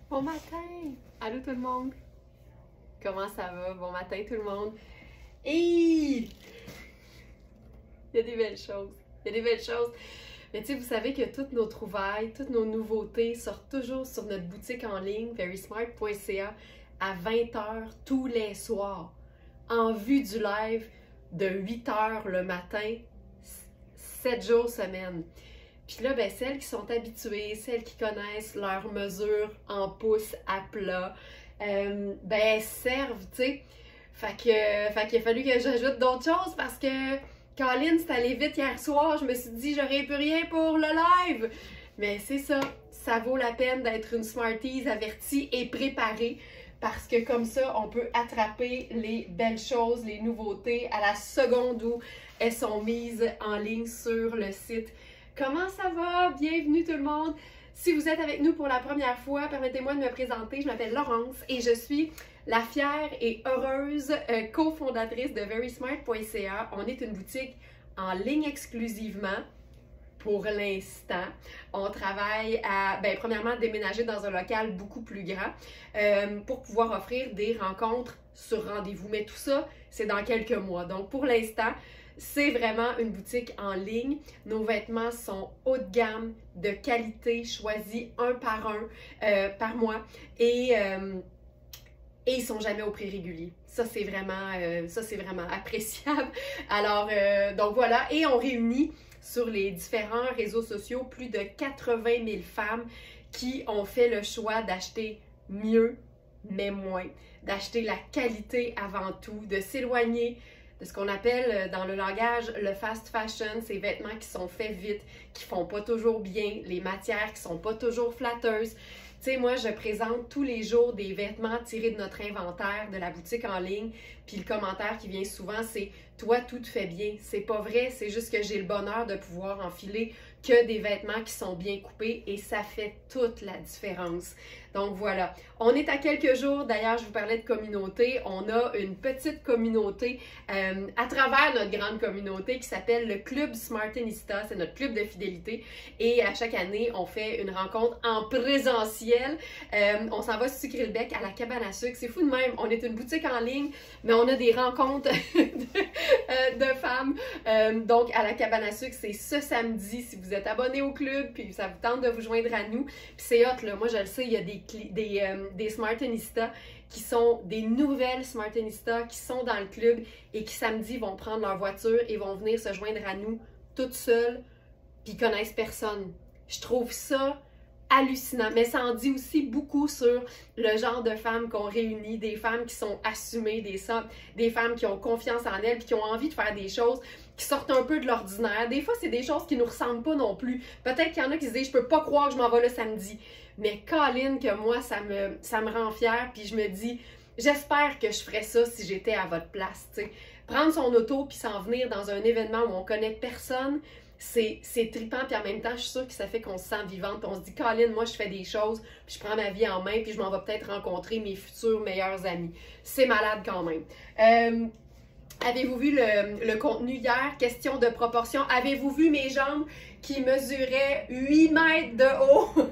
Bon matin! Allô tout le monde! Comment ça va? Bon matin tout le monde! Et il y a des belles choses! Il y a des belles choses! Mais tu sais, vous savez que toutes nos trouvailles, toutes nos nouveautés sortent toujours sur notre boutique en ligne, verysmart.ca, à 20h tous les soirs, en vue du live de 8h le matin, 7 jours semaine. Puis là, ben, celles qui sont habituées, celles qui connaissent leurs mesures en pouces à plat, ben, servent, tu sais. Fait qu'il a fallu que j'ajoute d'autres choses parce que, Colin, c'est allé vite hier soir. Je me suis dit, j'aurais plus rien pour le live. Mais c'est ça, ça vaut la peine d'être une Smarties avertie et préparée parce que comme ça, on peut attraper les belles choses, les nouveautés à la seconde où elles sont mises en ligne sur le site. Comment ça va? Bienvenue tout le monde! Si vous êtes avec nous pour la première fois, permettez-moi de me présenter. Je m'appelle Laurence et je suis la fière et heureuse cofondatrice de verysmart.ca. On est une boutique en ligne exclusivement pour l'instant. On travaille à, premièrement, déménager dans un local beaucoup plus grand pour pouvoir offrir des rencontres sur rendez-vous. Mais tout ça, c'est dans quelques mois. Donc, pour l'instant, c'est vraiment une boutique en ligne. Nos vêtements sont haut de gamme, de qualité, choisis un par mois et ils sont jamais au prix régulier. Ça, c'est vraiment appréciable. Alors, donc voilà. Et on réunit sur les différents réseaux sociaux plus de 80 000 femmes qui ont fait le choix d'acheter mieux, mais moins. D'acheter la qualité avant tout, de s'éloigner de ce qu'on appelle dans le langage le fast fashion, ces vêtements qui sont faits vite, qui font pas toujours bien, les matières qui sont pas toujours flatteuses. Tu sais, moi, je présente tous les jours des vêtements tirés de notre inventaire de la boutique en ligne, puis le commentaire qui vient souvent, c'est « Toi, tout te fait bien ». C'est pas vrai, c'est juste que j'ai le bonheur de pouvoir enfiler que des vêtements qui sont bien coupés et ça fait toute la différence. Donc voilà, on est à quelques jours, d'ailleurs je vous parlais de communauté, on a une petite communauté à travers notre grande communauté qui s'appelle le Club Smartinista, c'est notre club de fidélité et à chaque année on fait une rencontre en présentiel, on s'en va sucrer le bec à la cabane à sucre, c'est fou de même, on est une boutique en ligne mais on a des rencontres de femmes, donc à la cabane à sucre c'est ce samedi si vous êtes abonné au club puis ça vous tente de vous joindre à nous, puis c'est hot là, moi je le sais, il y a des Smartinistas qui sont des nouvelles Smartinistas qui sont dans le club et qui samedi vont prendre leur voiture et vont venir se joindre à nous toutes seules puis connaissent personne. Je trouve ça hallucinant, mais ça en dit aussi beaucoup sur le genre de femmes qu'on réunit, des femmes qui sont assumées, des femmes qui ont confiance en elles puis qui ont envie de faire des choses qui sortent un peu de l'ordinaire. Des fois, c'est des choses qui nous ressemblent pas non plus. Peut-être qu'il y en a qui se disent « Je peux pas croire que je m'en vais le samedi ». Mais Colin, que moi, ça me rend fière, puis je me dis « J'espère que je ferais ça si j'étais à votre place. » Prendre son auto puis s'en venir dans un événement où on connaît personne, c'est trippant, puis en même temps, je suis sûre que ça fait qu'on se sent vivante, puis on se dit « Colin, moi, je fais des choses, puis je prends ma vie en main, puis je m'en vais peut-être rencontrer mes futurs meilleurs amis. » C'est malade quand même. Avez-vous vu le contenu hier? Question de proportion. Avez-vous vu mes jambes qui mesuraient 8 mètres de haut?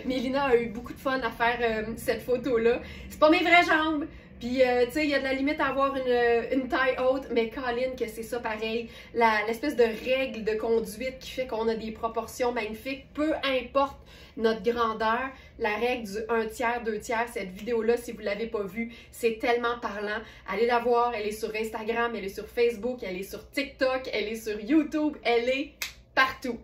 Mélina a eu beaucoup de fun à faire cette photo-là. C'est pas mes vraies jambes. Puis, tu sais, il y a de la limite à avoir une taille haute, mais Colin, que c'est ça pareil. L'espèce de règle de conduite qui fait qu'on a des proportions magnifiques, peu importe notre grandeur, la règle du 1/3, 2/3, cette vidéo-là, si vous ne l'avez pas vue, c'est tellement parlant. Allez la voir, elle est sur Instagram, elle est sur Facebook, elle est sur TikTok, elle est sur YouTube, elle est partout.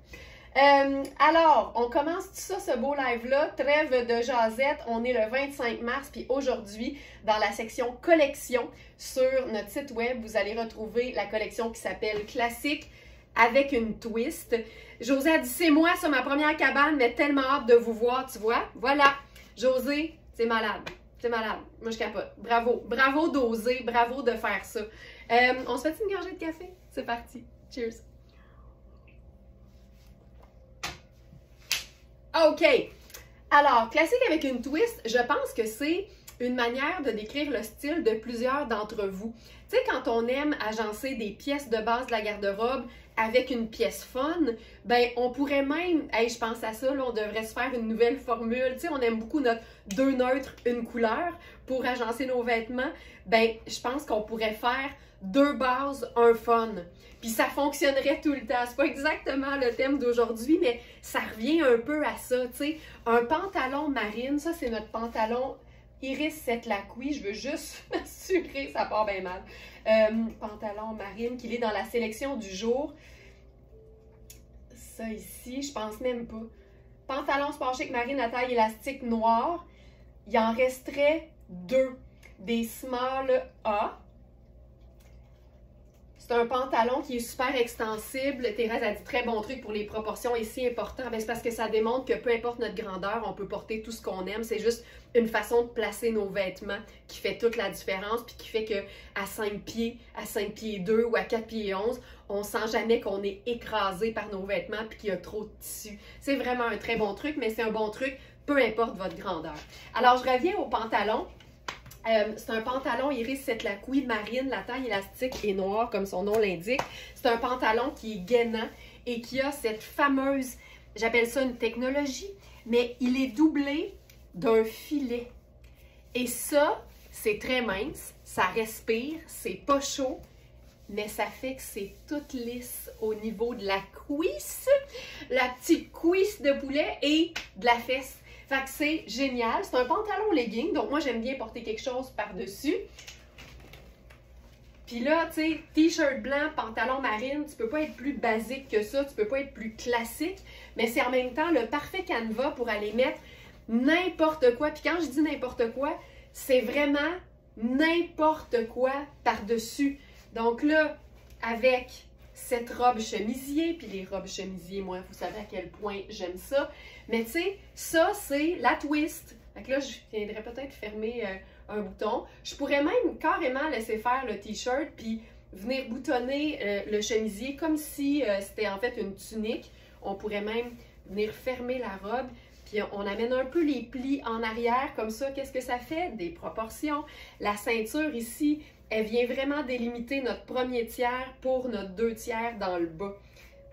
Alors, on commence tout ça, ce beau live-là, trêve de jasette, on est le 25 mars, puis aujourd'hui, dans la section collection sur notre site web, vous allez retrouver la collection qui s'appelle Classique avec une twist. José a dit, c'est moi, ça, ma première cabane, mais tellement hâte de vous voir, tu vois. Voilà, José, c'est malade, c'est malade, moi je capote. Bravo, bravo d'oser, bravo de faire ça. On se fait une gorgée de café? C'est parti, cheers! OK. Alors, classique avec une twist, je pense que c'est une manière de décrire le style de plusieurs d'entre vous. Tu sais, quand on aime agencer des pièces de base de la garde-robe avec une pièce fun, ben on pourrait même, hey, je pense à ça, là, on devrait se faire une nouvelle formule. Tu sais, on aime beaucoup notre 2 neutres, une couleur pour agencer nos vêtements. Ben, je pense qu'on pourrait faire 2 bases, un fun. Puis ça fonctionnerait tout le temps. C'est pas exactement le thème d'aujourd'hui, mais ça revient un peu à ça, tu sais. Un pantalon marine, ça c'est notre pantalon Iris Set Lacqui. Je veux juste m'assurer, ça part bien mal. Pantalon marine, qu'il est dans la sélection du jour. Ça ici, je pense même pas. Pantalon sport chic marine à taille élastique noire. Il en resterait 2. Des small A. C'est un pantalon qui est super extensible. Thérèse a dit très bon truc pour les proportions et si important. C'est parce que ça démontre que peu importe notre grandeur, on peut porter tout ce qu'on aime. C'est juste une façon de placer nos vêtements qui fait toute la différence puis qui fait qu'à 5 pieds, à 5 pieds 2 ou à 4 pieds 11, on sent jamais qu'on est écrasé par nos vêtements puis qu'il y a trop de tissu. C'est vraiment un très bon truc, mais c'est un bon truc peu importe votre grandeur. Alors, je reviens au pantalon. C'est un pantalon Iris Set Lacqui marine, la taille élastique est noire comme son nom l'indique. C'est un pantalon qui est gainant et qui a cette fameuse, j'appelle ça une technologie, mais il est doublé d'un filet. Et ça, c'est très mince, ça respire, c'est pas chaud, mais ça fait que c'est toute lisse au niveau de la cuisse, la petite cuisse de poulet et de la fesse. Fait que c'est génial. C'est un pantalon legging, donc moi j'aime bien porter quelque chose par-dessus. Puis là, tu sais, t-shirt blanc, pantalon marine, tu peux pas être plus basique que ça, tu peux pas être plus classique, mais c'est en même temps le parfait canevas pour aller mettre n'importe quoi. Puis quand je dis n'importe quoi, c'est vraiment n'importe quoi par-dessus. Donc là, avec cette robe chemisier, puis les robes chemisier, moi, vous savez à quel point j'aime ça. Mais tu sais, ça, c'est la twist. Fait que là, je viendrais peut-être fermer un bouton. Je pourrais même carrément laisser faire le t-shirt, puis venir boutonner le chemisier comme si c'était en fait une tunique. On pourrait même venir fermer la robe, puis on amène un peu les plis en arrière, comme ça. Qu'est-ce que ça fait? Des proportions. La ceinture ici, elle vient vraiment délimiter notre premier tiers pour notre 2 tiers dans le bas.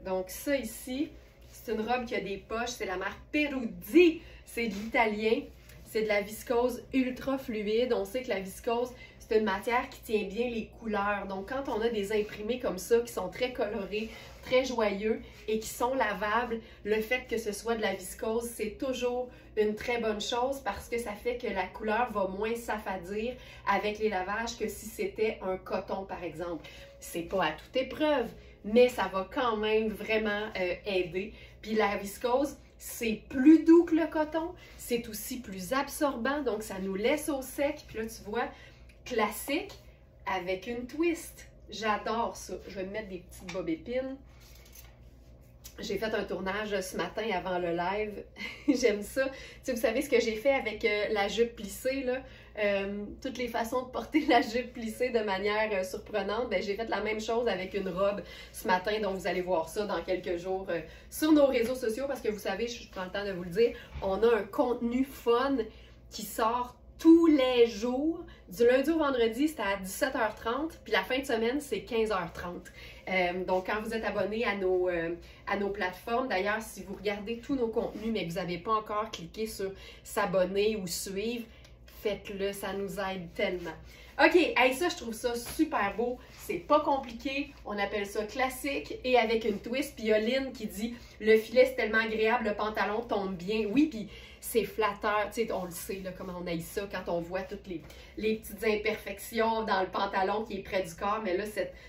Donc ça ici, c'est une robe qui a des poches, c'est la marque Peruzzi, c'est de l'italien, c'est de la viscose ultra fluide. On sait que la viscose, c'est une matière qui tient bien les couleurs. Donc quand on a des imprimés comme ça, qui sont très colorés, très joyeux et qui sont lavables, le fait que ce soit de la viscose, c'est toujours une très bonne chose parce que ça fait que la couleur va moins s'affadir avec les lavages que si c'était un coton, par exemple. C'est pas à toute épreuve, mais ça va quand même vraiment aider. Puis la viscose, c'est plus doux que le coton, c'est aussi plus absorbant, donc ça nous laisse au sec. Puis là, tu vois, classique avec une twist. J'adore ça. Je vais me mettre des petites bobépines. J'ai fait un tournage ce matin avant le live. J'aime ça. Tu sais, vous savez ce que j'ai fait avec la jupe plissée, là? Toutes les façons de porter la jupe plissée de manière surprenante. Ben, j'ai fait la même chose avec une robe ce matin. Donc, vous allez voir ça dans quelques jours sur nos réseaux sociaux. Parce que vous savez, je prends le temps de vous le dire, on a un contenu fun qui sort tous les jours. Du lundi au vendredi, c'est à 17h30. Puis la fin de semaine, c'est 15h30. Donc, quand vous êtes abonné à nos plateformes, d'ailleurs, si vous regardez tous nos contenus, mais que vous n'avez pas encore cliqué sur s'abonner ou suivre, faites-le, ça nous aide tellement. OK, hey, ça, je trouve ça super beau. C'est pas compliqué. On appelle ça classique et avec une twist. Puis il y a Lynn qui dit « Le filet, c'est tellement agréable, le pantalon tombe bien. » Oui, puis c'est flatteur. Tu sais, on le sait, là, comment on haït ça quand on voit toutes les petites imperfections dans le pantalon qui est près du corps. Mais là,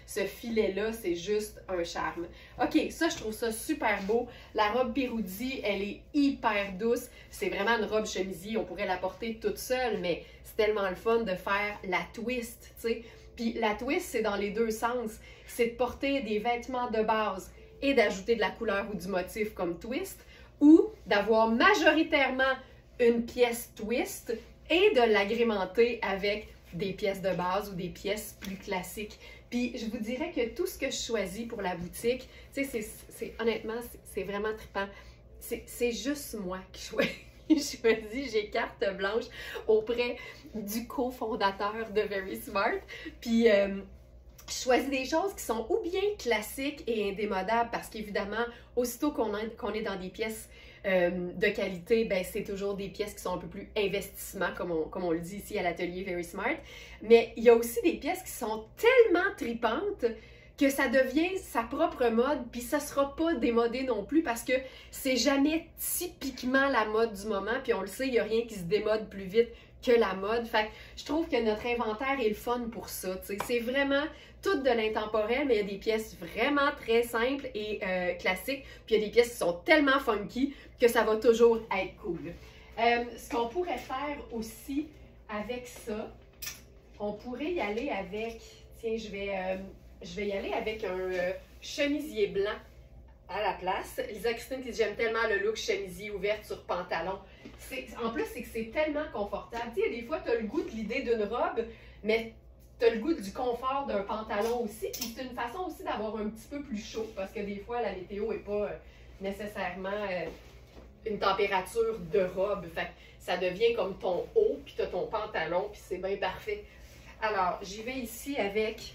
ce filet-là, c'est juste un charme. OK, ça, je trouve ça super beau. La robe Peruzzi, elle est hyper douce. C'est vraiment une robe chemisier. On pourrait la porter toute seule, mais c'est tellement le fun de faire la twist, tu sais. Puis la twist, c'est dans les deux sens. C'est de porter des vêtements de base et d'ajouter de la couleur ou du motif comme twist, ou d'avoir majoritairement une pièce twist et de l'agrémenter avec des pièces de base ou des pièces plus classiques. Puis je vous dirais que tout ce que je choisis pour la boutique, tu sais, honnêtement, c'est vraiment trippant. C'est juste moi qui choisis. j'ai carte blanche auprès du cofondateur de Very Smart. Puis je choisis des choses qui sont ou bien classiques et indémodables parce qu'évidemment, aussitôt qu'on est dans des pièces de qualité, ben c'est toujours des pièces qui sont un peu plus investissement, comme on le dit ici à l'atelier Very Smart. Mais il y a aussi des pièces qui sont tellement tripantes que ça devient sa propre mode, puis ça sera pas démodé non plus parce que c'est jamais typiquement la mode du moment, puis on le sait, il n'y a rien qui se démode plus vite que la mode. Fait que je trouve que notre inventaire est le fun pour ça. C'est vraiment tout de l'intemporel, mais il y a des pièces vraiment très simples et classiques, puis il y a des pièces qui sont tellement funky que ça va toujours être cool. Ce qu'on pourrait faire aussi avec ça, on pourrait y aller avec, tiens, je vais y aller avec un chemisier blanc à la place. Lisa Christine qui dit j'aime tellement le look chemisier ouverte sur pantalon. En plus, c'est que c'est tellement confortable. Tu sais, des fois, tu as le goût de l'idée d'une robe, mais tu as le goût du confort d'un pantalon aussi. Puis c'est une façon aussi d'avoir un petit peu plus chaud parce que des fois, la météo n'est pas nécessairement une température de robe. Fait que ça devient comme ton haut, puis tu as ton pantalon, puis c'est bien parfait. Alors, j'y vais ici avec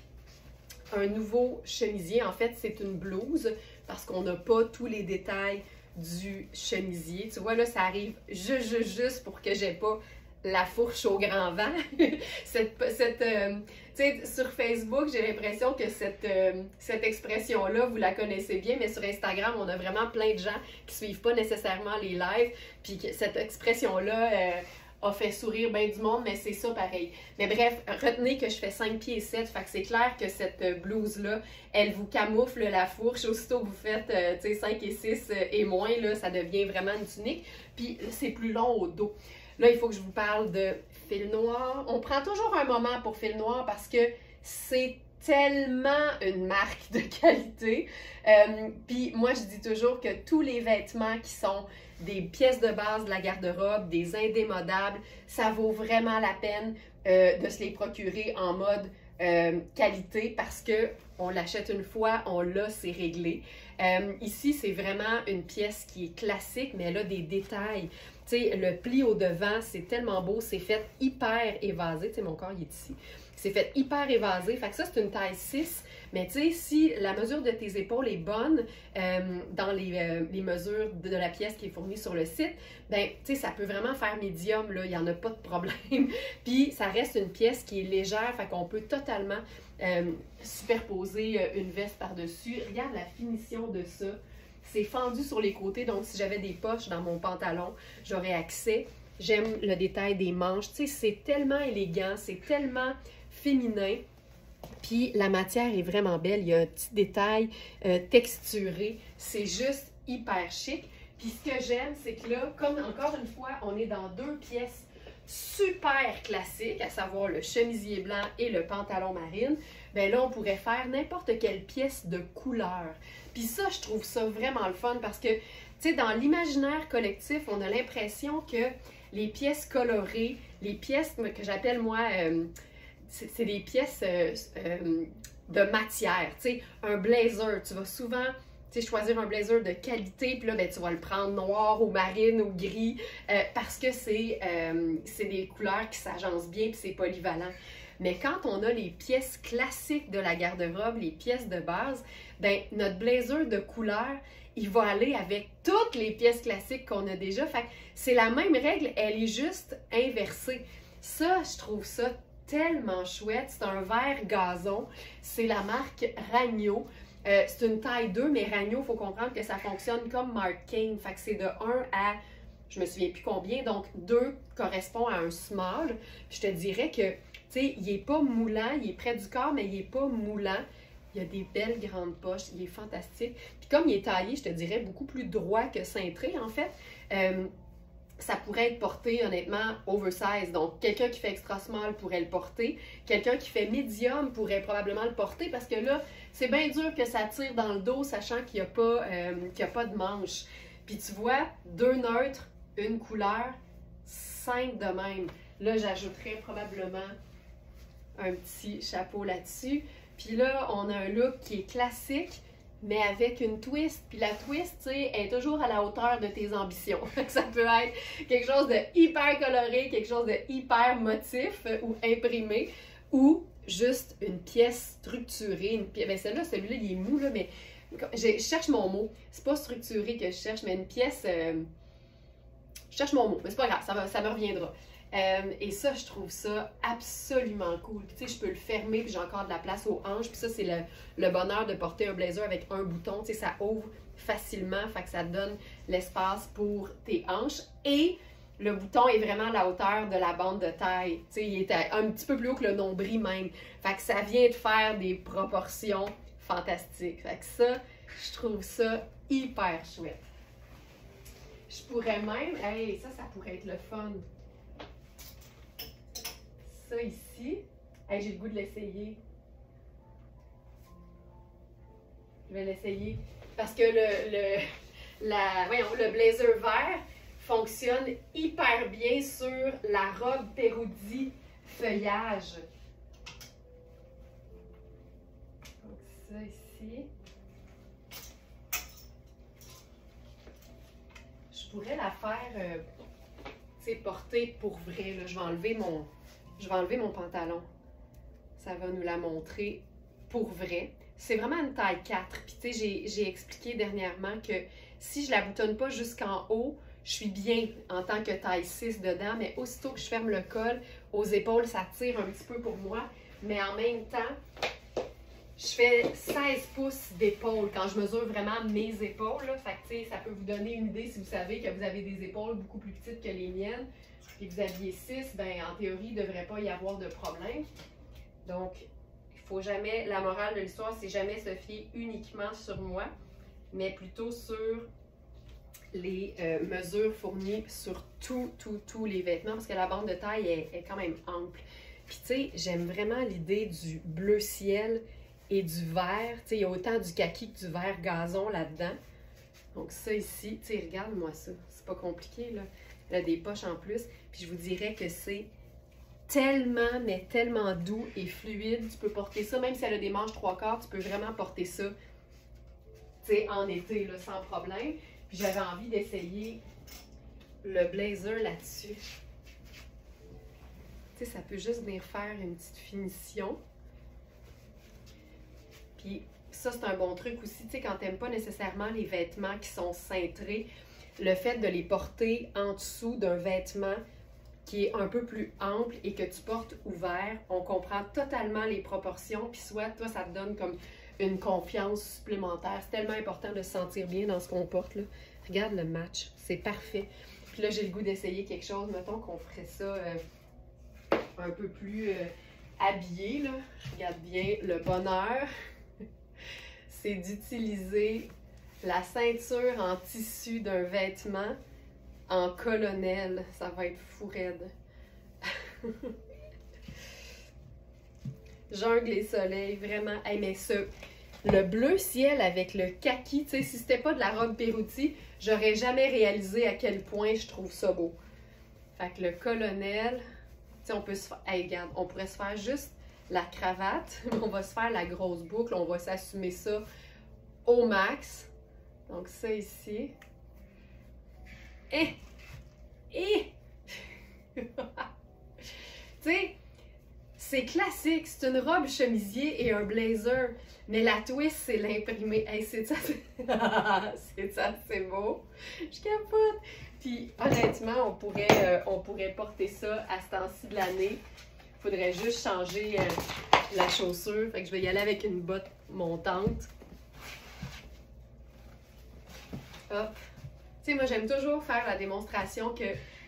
un nouveau chemisier. En fait, c'est une blouse parce qu'on n'a pas tous les détails du chemisier. Tu vois, là, ça arrive juste pour que j'ai pas la fourche au grand vent. Tu sais, sur Facebook, j'ai l'impression que cette expression-là, vous la connaissez bien, mais sur Instagram, on a vraiment plein de gens qui suivent pas nécessairement les lives, puis que cette expression-là a fait sourire bien du monde, mais c'est ça pareil. Mais bref, retenez que je fais 5 pieds et 7, fait que c'est clair que cette blouse-là, elle vous camoufle la fourche. Aussitôt que vous faites 5 et 6 et moins, là, ça devient vraiment une tunique. Puis c'est plus long au dos. Là, il faut que je vous parle de fil noir. On prend toujours un moment pour fil noir parce que c'est tellement une marque de qualité. Puis moi, je dis toujours que tous les vêtements qui sont des pièces de base de la garde-robe, des indémodables, ça vaut vraiment la peine de se les procurer en mode qualité parce que on l'achète une fois, on l'a, c'est réglé. Ici, c'est vraiment une pièce qui est classique, mais elle a des détails. Tu sais, le pli au devant, c'est tellement beau, c'est fait hyper évasé. Tu sais, mon corps, il est ici. C'est fait hyper évasé. Fait que ça, c'est une taille 6. Mais tu sais, si la mesure de tes épaules est bonne dans les mesures de la pièce qui est fournie sur le site, ben tu sais, ça peut vraiment faire médium, là. Il n'y en a pas de problème. Puis, ça reste une pièce qui est légère. Fait qu'on peut totalement superposer une veste par-dessus. Regarde la finition de ça. C'est fendu sur les côtés, donc si j'avais des poches dans mon pantalon, j'aurais accès. J'aime le détail des manches. Tu sais, c'est tellement élégant, c'est tellement féminin. Puis la matière est vraiment belle. Il y a un petit détail texturé. C'est juste hyper chic. Puis ce que j'aime, c'est que là, comme encore une fois, on est dans 2 pièces super classiques, à savoir le chemisier blanc et le pantalon marine. Bien là, on pourrait faire n'importe quelle pièce de couleur. Puis ça, je trouve ça vraiment le fun parce que, tu sais, dans l'imaginaire collectif, on a l'impression que les pièces colorées, les pièces que j'appelle moi, c'est des pièces de matière. Tu sais, un blazer, tu vas souvent choisir un blazer de qualité, puis là, ben, tu vas le prendre noir ou marine ou gris parce que c'est des couleurs qui s'agencent bien puis c'est polyvalent. Mais quand on a les pièces classiques de la garde-robe, les pièces de base, ben notre blazer de couleur, il va aller avec toutes les pièces classiques qu'on a déjà. Fait que c'est la même règle, elle est juste inversée. Ça, je trouve ça tellement chouette. C'est un vert gazon. C'est la marque Ragno. C'est une taille 2, mais Ragno, il faut comprendre que ça fonctionne comme Marc Cain. Fait que c'est de 1 à, je me souviens plus combien, donc 2 correspond à un small. Puis je te dirais que, tu sais, il n'est pas moulant, il est près du corps, mais il n'est pas moulant. Il a des belles grandes poches, il est fantastique. Puis comme il est taillé, je te dirais, beaucoup plus droit que cintré, en fait, ça pourrait être porté, honnêtement, oversize. Donc, quelqu'un qui fait extra small pourrait le porter. Quelqu'un qui fait medium pourrait probablement le porter parce que là, c'est bien dur que ça tire dans le dos, sachant qu'il n'y a pas de manche. Puis tu vois, 2 neutres, une couleur, 5 de même. Là, j'ajouterais probablement un petit chapeau là-dessus. Puis là, on a un look qui est classique, mais avec une twist. Puis la twist, tu sais, est toujours à la hauteur de tes ambitions. Ça peut être quelque chose de hyper coloré, quelque chose de hyper motif ou imprimé, ou juste une pièce structurée. Une pièce, ben celui-là, il est mou, là, mais je cherche mon mot. C'est pas structuré que je cherche, mais une pièce... je cherche mon mot, mais c'est pas grave, ça me reviendra. Et ça, je trouve ça absolument cool. Puis, tu sais, je peux le fermer, puis j'ai encore de la place aux hanches. Puis ça, c'est le bonheur de porter un blazer avec un bouton. Tu sais, ça ouvre facilement, fait que ça te donne l'espace pour tes hanches. Et le bouton est vraiment à la hauteur de la bande de taille. Tu sais, il est un petit peu plus haut que le nombril même. Fait que ça vient de faire des proportions fantastiques. Fait que ça, je trouve ça hyper chouette. Je pourrais même... Hey, ça pourrait être le fun. Ça ici. Hey, j'ai le goût de l'essayer. Je vais l'essayer. Parce que le blazer vert fonctionne hyper bien sur la robe Peroudi feuillage. Donc ça ici. Je pourrais la faire, tu sais, porter pour vrai. Là. Je vais enlever mon pantalon. Ça va nous la montrer pour vrai. C'est vraiment une taille 4. Puis tu sais, j'ai expliqué dernièrement que si je la boutonne pas jusqu'en haut, je suis bien en tant que taille 6 dedans, mais aussitôt que je ferme le col, aux épaules, ça tire un petit peu pour moi. Mais en même temps, je fais 16 pouces d'épaule quand je mesure vraiment mes épaules. Là. Fait que, tu sais, ça peut vous donner une idée si vous savez que vous avez des épaules beaucoup plus petites que les miennes et que vous aviez 6, ben en théorie, il ne devrait pas y avoir de problème. Donc, il faut jamais, la morale de l'histoire, c'est jamais se fier uniquement sur moi, mais plutôt sur les mesures fournies sur tous les vêtements, parce que la bande de taille est quand même ample. Puis tu sais, j'aime vraiment l'idée du bleu ciel et du vert. Tu sais, il y a autant du kaki que du vert gazon là-dedans. Donc ça ici, tu sais, regarde-moi ça. C'est pas compliqué, là. Il y a des poches en plus. Puis je vous dirais que c'est tellement, mais tellement doux et fluide. Tu peux porter ça, même si elle a des manches 3/4, tu peux vraiment porter ça, tu sais, en été, là, sans problème. Puis j'avais envie d'essayer le blazer là-dessus. Tu sais, ça peut juste venir faire une petite finition. Puis ça, c'est un bon truc aussi, tu sais, quand t'aimes pas nécessairement les vêtements qui sont cintrés, le fait de les porter en dessous d'un vêtement qui est un peu plus ample et que tu portes ouvert, on comprend totalement les proportions, puis soit, toi, ça te donne comme une confiance supplémentaire. C'est tellement important de se sentir bien dans ce qu'on porte, là. Regarde le match, c'est parfait. Puis là, j'ai le goût d'essayer quelque chose, mettons qu'on ferait ça un peu plus habillé, là. Regarde bien, le bonheur, c'est d'utiliser la ceinture en tissu d'un vêtement en colonel. Ça va être fou raide. Jungle et soleil, vraiment. Hey, mais le bleu ciel avec le kaki, tu sais, si c'était pas de la robe Peroudi, j'aurais jamais réalisé à quel point je trouve ça beau. Fait que le colonel, tu sais, on peut se faire, hey, regarde, on pourrait se faire juste la cravate, on va se faire la grosse boucle, on va s'assumer ça au max. Donc ça ici. Tu sais, c'est classique, c'est une robe chemisier et un blazer, mais la twist, c'est l'imprimé. Hey, c'est ça, c'est beau. Je capote. Puis honnêtement, on pourrait porter ça à ce temps-ci de l'année. Il faudrait juste changer la chaussure. Fait que je vais y aller avec une botte montante. Hop. Tu sais, moi, j'aime toujours faire la démonstration que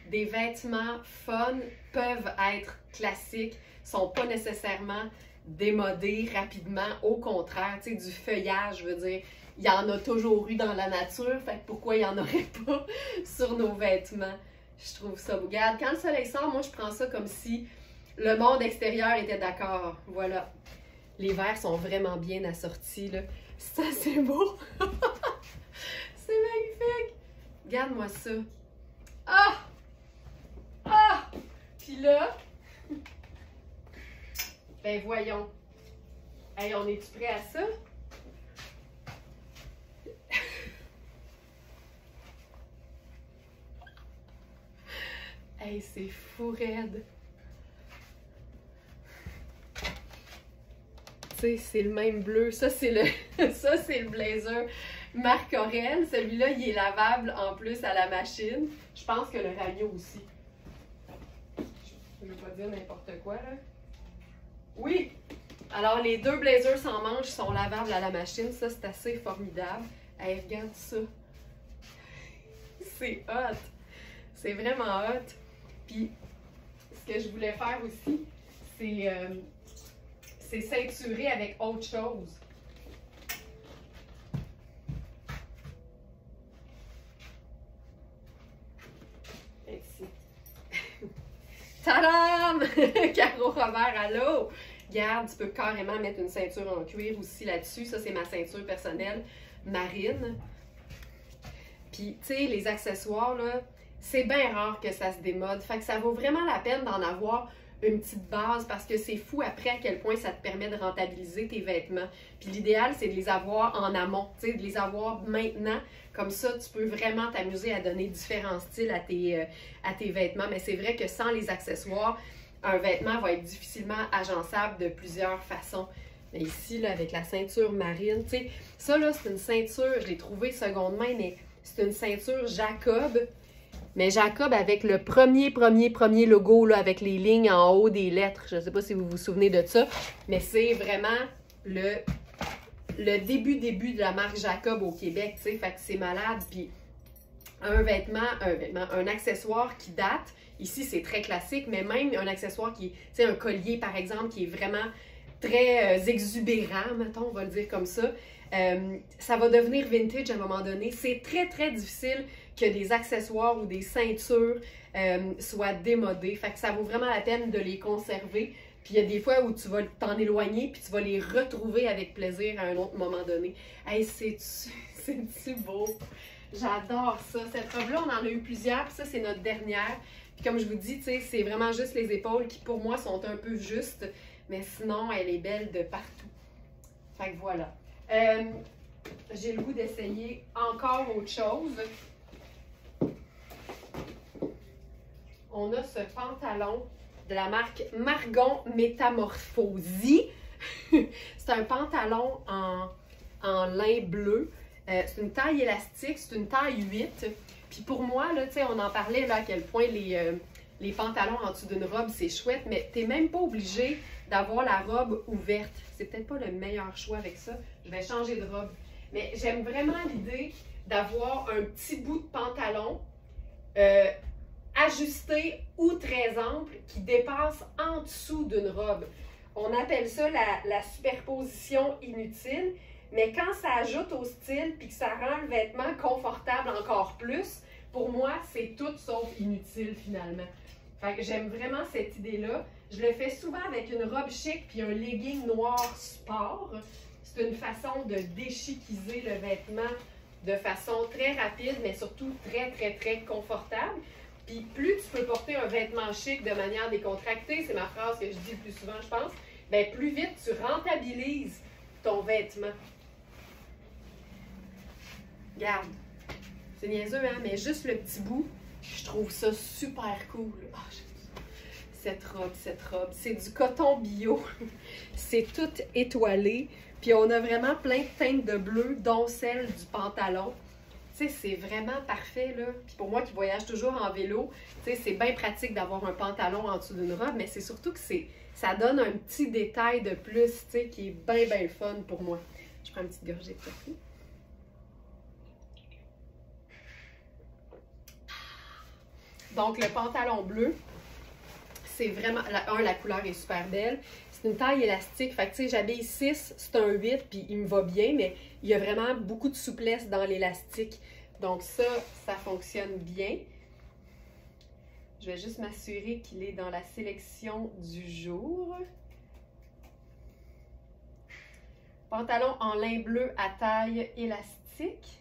des vêtements fun peuvent être classiques, sont pas nécessairement démodés rapidement. Au contraire, tu sais, du feuillage, je veux dire, il y en a toujours eu dans la nature, fait que pourquoi il n'y en aurait pas sur nos vêtements? Je trouve ça beau. Regarde, quand le soleil sort, moi, je prends ça comme si le monde extérieur était d'accord. Voilà. Les verres sont vraiment bien assortis, là. Ça, c'est beau! C'est magnifique! Regarde-moi ça. Ah! Ah! Puis là, ben voyons. Hey, on est-tu prêt à ça? Hey, c'est fou raide. Tu sais, c'est le même bleu. Ça, c'est le, ça, c'est le blazer Marc Aurèle. Celui-là, il est lavable en plus à la machine. Je pense que le ragno aussi. Je ne veux pas dire n'importe quoi, là. Oui! Alors, les deux blazers sans manches sont lavables à la machine. Ça, c'est assez formidable. Hey, regarde ça. C'est hot. C'est vraiment hot. Puis, ce que je voulais faire aussi, c'est ceinturer avec autre chose. Ici. Tadam! Caro Robert, allô! Regarde, tu peux carrément mettre une ceinture en cuir aussi là-dessus. Ça, c'est ma ceinture personnelle marine. Puis, tu sais, les accessoires, là, c'est bien rare que ça se démode. Fait que ça vaut vraiment la peine d'en avoir une petite base parce que c'est fou après à quel point ça te permet de rentabiliser tes vêtements. Puis l'idéal, c'est de les avoir en amont, tu sais, de les avoir maintenant. Comme ça, tu peux vraiment t'amuser à donner différents styles à tes vêtements. Mais c'est vrai que sans les accessoires, un vêtement va être difficilement agençable de plusieurs façons. Mais ici, là, avec la ceinture marine, tu sais, ça, là, c'est une ceinture, je l'ai trouvée seconde main, mais c'est une ceinture Jacob. Mais Jacob avec le premier logo, là, avec les lignes en haut des lettres. Je ne sais pas si vous vous souvenez de ça, mais c'est vraiment le début de la marque Jacob au Québec, tu sais, fait que c'est malade. Puis un accessoire qui date, ici c'est très classique, mais même un accessoire qui, tu sais, un collier par exemple, qui est vraiment très exubérant, mettons, on va le dire comme ça. Ça va devenir vintage à un moment donné. C'est très, très difficile que des accessoires ou des ceintures soient démodés. Fait que ça vaut vraiment la peine de les conserver. Puis il y a des fois où tu vas t'en éloigner puis tu vas les retrouver avec plaisir à un autre moment donné. Hey, c'est-tu beau? J'adore ça. Cette robe-là, on en a eu plusieurs, puis ça, c'est notre dernière. Puis comme je vous dis, tu sais, c'est vraiment juste les épaules qui, pour moi, sont un peu justes. Mais sinon, elle est belle de partout. Fait que voilà. J'ai le goût d'essayer encore autre chose. On a ce pantalon de la marque Margon Métamorphosie. C'est un pantalon en lin bleu. C'est une taille élastique, c'est une taille 8. Puis pour moi, là, on en parlait là, à quel point les pantalons en dessous d'une robe, c'est chouette, mais tu n'es même pas obligé d'avoir la robe ouverte. C'est peut-être pas le meilleur choix avec ça. Je vais changer de robe. Mais j'aime vraiment l'idée d'avoir un petit bout de pantalon ajusté ou très ample qui dépasse en dessous d'une robe. On appelle ça la superposition inutile, mais quand ça ajoute au style puis que ça rend le vêtement confortable encore plus, pour moi, c'est tout sauf inutile finalement. Fait que j'aime vraiment cette idée-là. Je le fais souvent avec une robe chic puis un legging noir sport. C'est une façon de déchiquiser le vêtement de façon très rapide, mais surtout très, très, très confortable. Puis plus tu peux porter un vêtement chic de manière décontractée, c'est ma phrase que je dis le plus souvent, je pense, bien plus vite tu rentabilises ton vêtement. Regarde, c'est niaiseux, hein? Mais juste le petit bout, je trouve ça super cool. Oh, cette robe, c'est du coton bio. C'est tout étoilé. Puis on a vraiment plein de teintes de bleu, dont celle du pantalon. Tu sais, c'est vraiment parfait, là. Puis pour moi qui voyage toujours en vélo, tu sais, c'est bien pratique d'avoir un pantalon en dessous d'une robe, mais c'est surtout que ça donne un petit détail de plus, tu sais, qui est bien, bien le fun pour moi. Je prends une petite gorgée de café. Donc, le pantalon bleu, c'est vraiment... la couleur est super belle. C'est une taille élastique. Fait que, tu sais, j'habille 6, c'est un 8, puis il me va bien, mais il y a vraiment beaucoup de souplesse dans l'élastique. Donc ça fonctionne bien. Je vais juste m'assurer qu'il est dans la sélection du jour. Pantalon en lin bleu à taille élastique.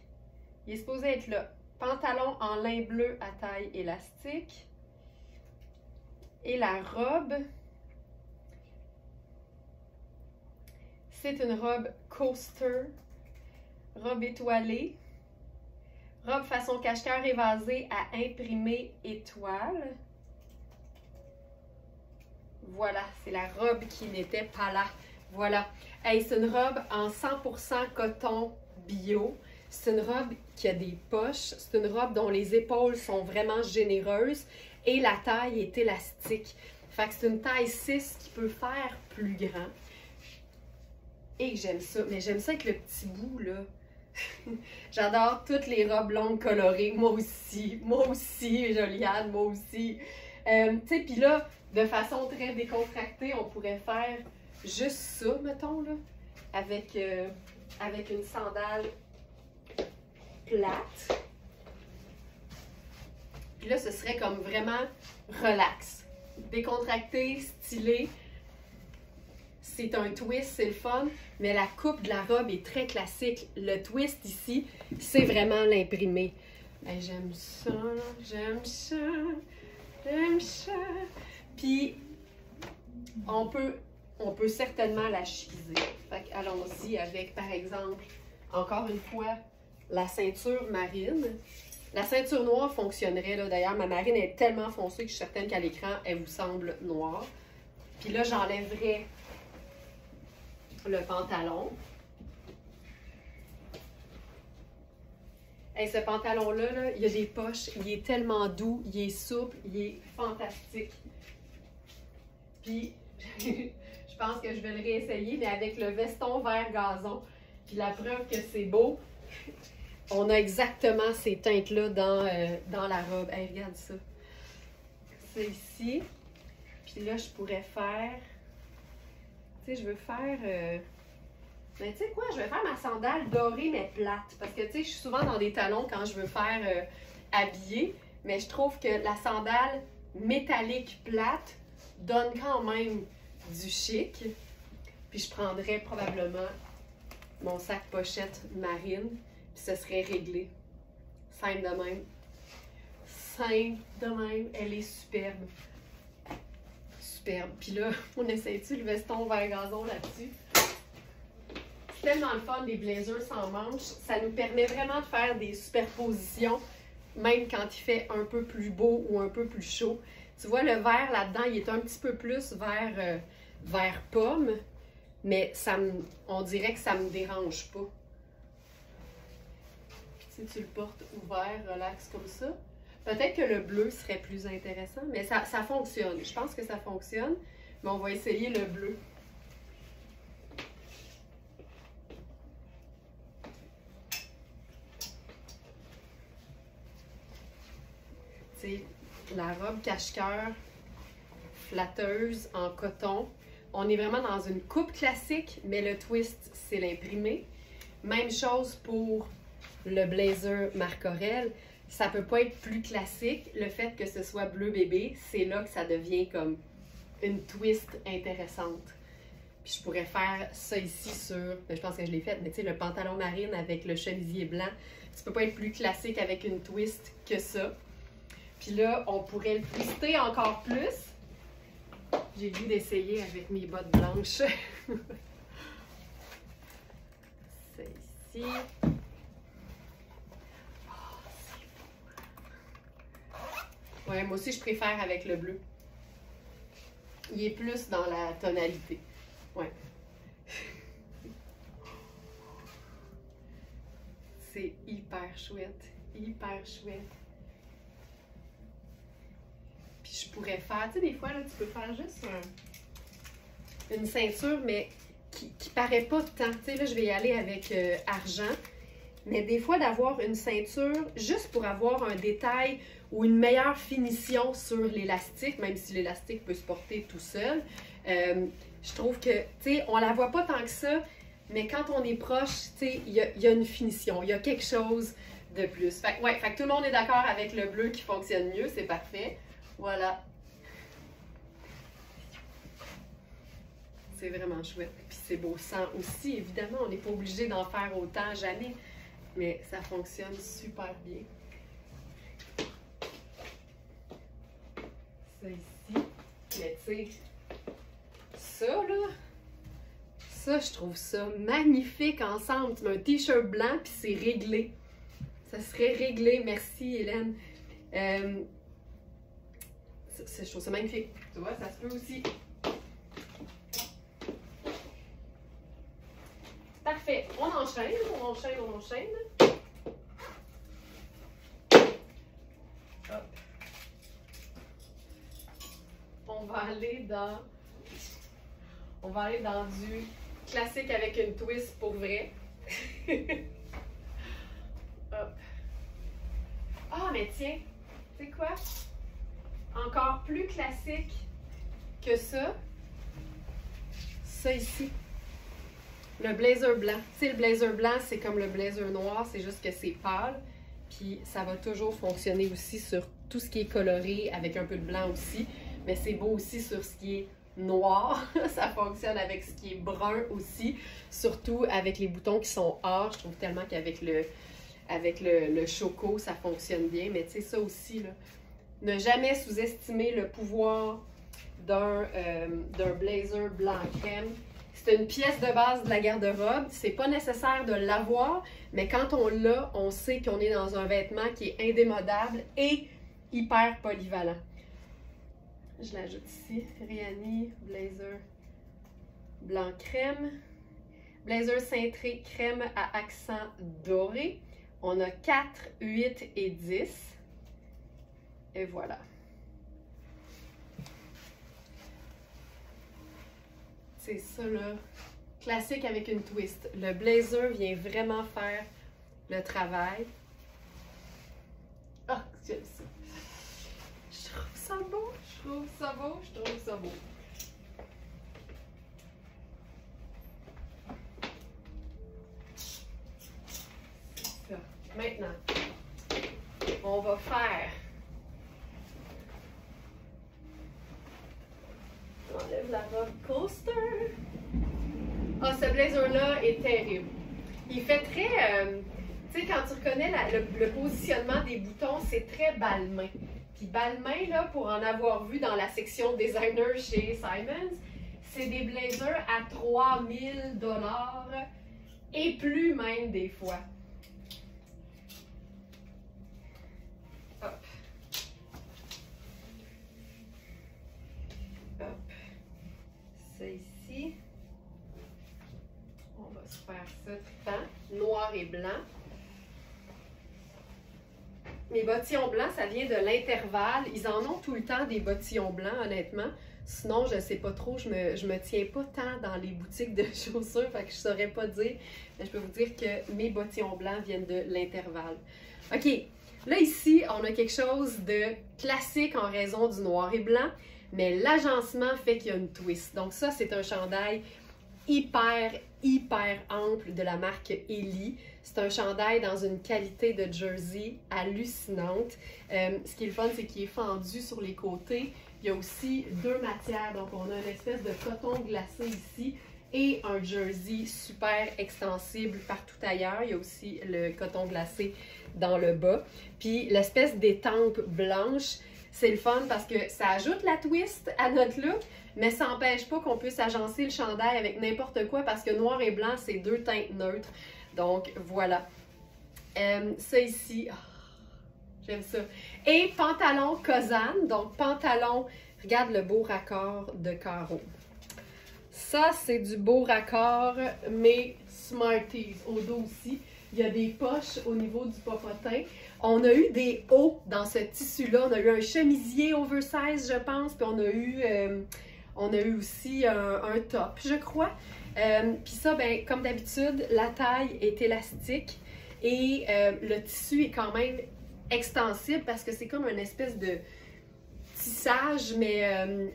Il est supposé être là. Pantalon en lin bleu à taille élastique. Et la robe, c'est une robe coaster, robe étoilée, robe façon cache-cœur évasée à imprimer étoile. Voilà, c'est la robe qui n'était pas là. Voilà. Hey, c'est une robe en 100% coton bio. C'est une robe qui a des poches. C'est une robe dont les épaules sont vraiment généreuses et la taille est élastique. Fait que c'est une taille 6 qui peut faire plus grand. Et j'aime ça. Mais j'aime ça avec le petit bout, là. J'adore toutes les robes longues colorées. Moi aussi, Joliane, moi aussi. Tu sais, puis là, de façon très décontractée, on pourrait faire juste ça, mettons, là, avec une sandale plate. Puis là, ce serait comme vraiment relax. Décontracté, stylé. C'est un twist, c'est le fun, mais la coupe de la robe est très classique. Le twist ici, c'est vraiment l'imprimé. Ben, j'aime ça, j'aime ça, j'aime ça. Puis, on peut certainement la chiviser. Fait allons-y avec, par exemple, encore une fois, la ceinture marine. La ceinture noire fonctionnerait, là. D'ailleurs, ma marine est tellement foncée que je suis certaine qu'à l'écran, elle vous semble noire. Puis là, j'enlèverais le pantalon. Et ce pantalon-là, là, il y a des poches, il est tellement doux, il est souple, il est fantastique. Puis, je pense que je vais le réessayer, mais avec le veston vert gazon. Puis la preuve que c'est beau, on a exactement ces teintes-là dans la robe. Hey, regarde ça. C'est ici. Puis là, je pourrais faire... Tu sais, je veux faire... Mais tu sais quoi, je vais faire ma sandale dorée mais plate. Parce que tu sais, je suis souvent dans des talons quand je veux faire habiller. Mais je trouve que la sandale métallique plate donne quand même du chic. Puis je prendrais probablement mon sac pochette marine. Puis ce serait réglé. Simple de même. Simple de même. Elle est superbe. Superbe. Puis là, on essaie-tu le veston vert gazon là-dessus? C'est tellement le fun, les blazers sans manches. Ça nous permet vraiment de faire des superpositions, même quand il fait un peu plus beau ou un peu plus chaud. Tu vois, le vert là-dedans, il est un petit peu plus vert pomme, mais on dirait que ça me dérange pas. Puis tu sais, tu le portes ouvert, relax comme ça. Peut-être que le bleu serait plus intéressant, mais ça fonctionne. Je pense que ça fonctionne, mais on va essayer le bleu. C'est la robe cache-cœur flatteuse en coton. On est vraiment dans une coupe classique, mais le twist, c'est l'imprimé. Même chose pour le blazer Marc Aurèle. Ça peut pas être plus classique. Le fait que ce soit bleu bébé, c'est là que ça devient comme une twist intéressante. Puis je pourrais faire ça ici sur, je pense que je l'ai fait, mais tu sais, le pantalon marine avec le chemisier blanc. Tu peux pas être plus classique avec une twist que ça. Puis là, on pourrait le twister encore plus. J'ai le goût d'essayer avec mes bottes blanches. C'est ici. Ouais, moi aussi, je préfère avec le bleu. Il est plus dans la tonalité. Ouais. C'est hyper chouette. Hyper chouette. Puis je pourrais faire, tu sais, des fois, là, tu peux faire juste une ceinture, mais qui paraît pas tant. Tu sais, là, je vais y aller avec argent. Mais des fois, d'avoir une ceinture, juste pour avoir un détail ou une meilleure finition sur l'élastique, même si l'élastique peut se porter tout seul, je trouve que, tu sais, on la voit pas tant que ça, mais quand on est proche, tu sais, il y a une finition, il y a quelque chose de plus. Fait que tout le monde est d'accord avec le bleu qui fonctionne mieux, c'est parfait. Voilà. C'est vraiment chouette. Puis c'est beau sang aussi, évidemment, on n'est pas obligé d'en faire autant, jamais. Mais ça fonctionne super bien. Ça ici. Mais tu sais, ça là, ça je trouve ça magnifique ensemble. Tu mets un t-shirt blanc puis c'est réglé. Ça serait réglé. Merci Hélène. Je trouve ça magnifique. Tu vois, ça se peut aussi. enchaîne, on enchaîne, on enchaîne. Hop. On va aller dans du classique avec une twist pour vrai. Hop. Ah, mais tiens, tu sais quoi? Encore plus classique que ça ici. Le blazer blanc. Tu sais, le blazer blanc, c'est comme le blazer noir, c'est juste que c'est pâle. Puis ça va toujours fonctionner aussi sur tout ce qui est coloré, avec un peu de blanc aussi. Mais c'est beau aussi sur ce qui est noir. Ça fonctionne avec ce qui est brun aussi. Surtout avec les boutons qui sont or. Je trouve tellement qu'avec le choco, ça fonctionne bien. Mais tu sais, ça aussi, là, ne jamais sous-estimer le pouvoir d'un blazer blanc crème. C'est une pièce de base de la garde-robe. C'est pas nécessaire de l'avoir, mais quand on l'a, on sait qu'on est dans un vêtement qui est indémodable et hyper polyvalent. Je l'ajoute ici. Rihanni, blazer blanc crème. Blazer cintré crème à accent doré. On a 4, 8 et 10. Et voilà. C'est ça là, classique avec une twist. Le blazer vient vraiment faire le travail. Ah, j'aime ça. Je trouve ça beau, je trouve ça beau, je trouve ça beau. C'est ça. Maintenant, on va faire... On enlève la robe coaster. Ah, ce blazer-là est terrible. Il fait très... tu sais, quand tu reconnais le positionnement des boutons, c'est très Balmain. Puis Balmain, là, pour en avoir vu dans la section designer chez Simons, c'est des blazers à 3000 $ et plus même des fois. Hop. Hop. Ça ici. On va se faire ça trippant. Noir et blanc. Mes bottillons blancs, ça vient de l'intervalle. Ils en ont tout le temps des bottillons blancs, honnêtement. Sinon, je ne sais pas trop, je me tiens pas tant dans les boutiques de chaussures, fait que je ne saurais pas dire. Mais je peux vous dire que mes bottillons blancs viennent de l'intervalle. OK, là ici, on a quelque chose de classique en raison du noir et blanc, mais l'agencement fait qu'il y a une twist. Donc ça, c'est un chandail hyper ample de la marque Ellie. C'est un chandail dans une qualité de jersey hallucinante. Ce qui est le fun, c'est qu'il est fendu sur les côtés. Il y a aussi deux matières. Donc, on a une espèce de coton glacé ici et un jersey super extensible partout ailleurs. Il y a aussi le coton glacé dans le bas. Puis, l'espèce d'étampe blanche, c'est le fun parce que ça ajoute la twist à notre look, mais ça n'empêche pas qu'on puisse agencer le chandail avec n'importe quoi parce que noir et blanc, c'est deux teintes neutres. Donc, voilà. Ça ici, oh, j'aime ça. Et pantalon Kozan. Donc, pantalon, regarde le beau raccord de carreau. Ça, c'est du beau raccord, mais Smarties au dos aussi. Il y a des poches au niveau du popotin. On a eu des hauts dans ce tissu-là. On a eu un chemisier oversize, je pense, puis on a eu aussi un top, je crois. Puis ça, ben, comme d'habitude, la taille est élastique et le tissu est quand même extensible parce que c'est comme une espèce de tissage, mais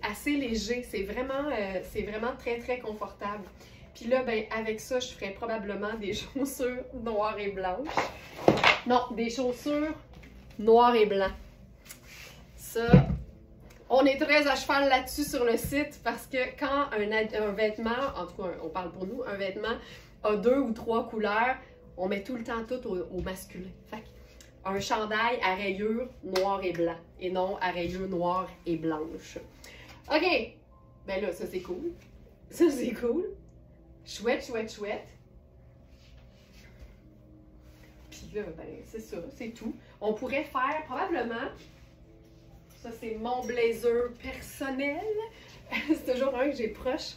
assez léger. C'est vraiment très, très confortable. Puis là, ben, avec ça, je ferais probablement des chaussures noires et blanches. Non, des chaussures noires et blancs. Ça, on est très à cheval là-dessus sur le site parce que quand un vêtement, en tout cas, on parle pour nous, un vêtement a 2 ou 3 couleurs, on met tout le temps tout au masculin. Fait un chandail à rayures noir et blanc et non à rayures noires et blanches. OK! Ben là, ça c'est cool. Ça c'est cool. Chouette, chouette, chouette. Puis là, ben c'est ça, c'est tout. On pourrait faire probablement, ça c'est mon blazer personnel. C'est toujours un que j'ai proche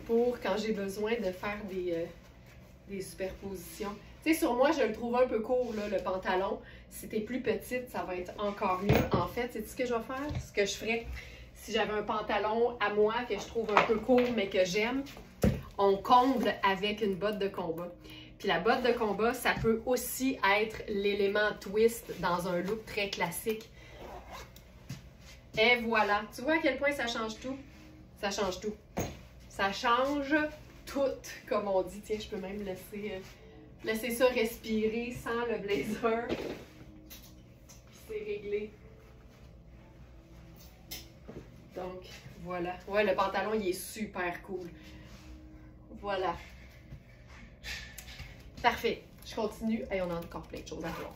pour quand j'ai besoin de faire des superpositions. Tu sais, sur moi, je le trouve un peu court, là, le pantalon. Si t'es plus petite, ça va être encore mieux. En fait, c'est ce que je vais faire? Ce que je ferais si j'avais un pantalon à moi que je trouve un peu court, mais que j'aime, on comble avec une botte de combat. Puis la botte de combat, ça peut aussi être l'élément twist dans un look très classique. Et voilà. Tu vois à quel point ça change tout? Ça change tout. Ça change tout, comme on dit. Tiens, je peux même laisser ça respirer sans le blazer. Puis c'est réglé. Donc, voilà. Ouais, le pantalon, il est super cool. Voilà. Parfait. Je continue. Et on a encore plein de choses à voir.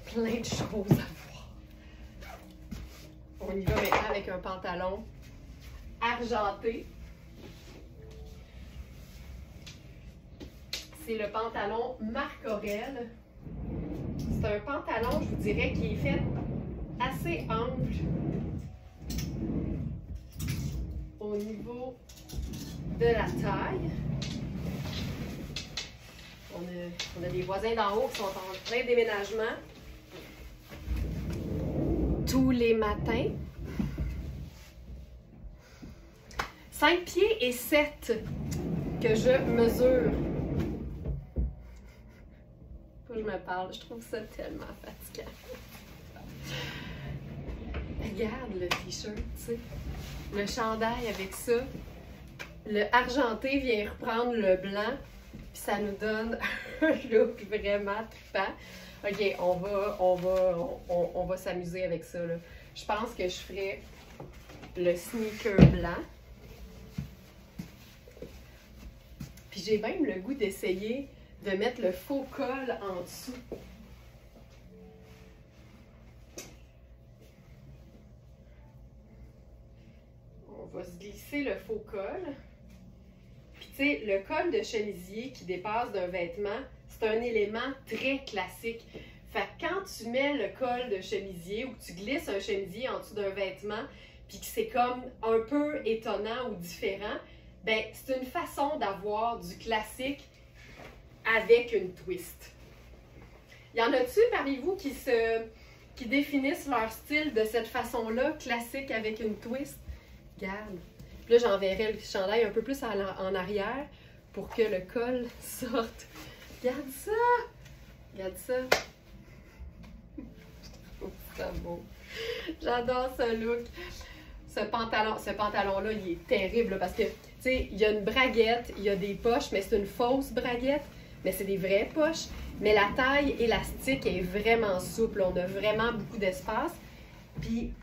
Plein de choses à voir. On y va maintenant avec un pantalon argenté. C'est le pantalon Marc Aurèle. C'est un pantalon, je vous dirais, qui est fait assez ample au niveau de la taille. On a des voisins d'en haut qui sont en plein déménagement tous les matins. 5 pieds et 7 que je mesure. Faut que je me parle, je trouve ça tellement fatigant. Regarde le t-shirt, tu sais. Le chandail avec ça. Le argenté vient reprendre le blanc. Puis ça nous donne un look vraiment trippant. OK, on va s'amuser avec ça, là. Je pense que je ferais le sneaker blanc. Puis j'ai même le goût d'essayer de mettre le faux col en dessous. On va se glisser le faux col. Puis tu sais, le col de chemisier qui dépasse d'un vêtement, c'est un élément très classique. Fait que quand tu mets le col de chemisier ou que tu glisses un chemisier en dessous d'un vêtement, puis que c'est comme un peu étonnant ou différent, ben c'est une façon d'avoir du classique avec une twist. Y en a-tu parmi vous qui définissent leur style de cette façon-là, classique avec une twist? Regarde. Puis là, j'enverrai le chandail un peu plus en arrière pour que le col sorte. Regarde ça! Regarde ça! C'est beau. J'adore ce look. Ce pantalon-là, il est terrible là, parce que, tu sais, il y a une braguette, il y a des poches, mais c'est une fausse braguette, mais c'est des vraies poches. Mais la taille élastique est vraiment souple. On a vraiment beaucoup d'espace. Puis,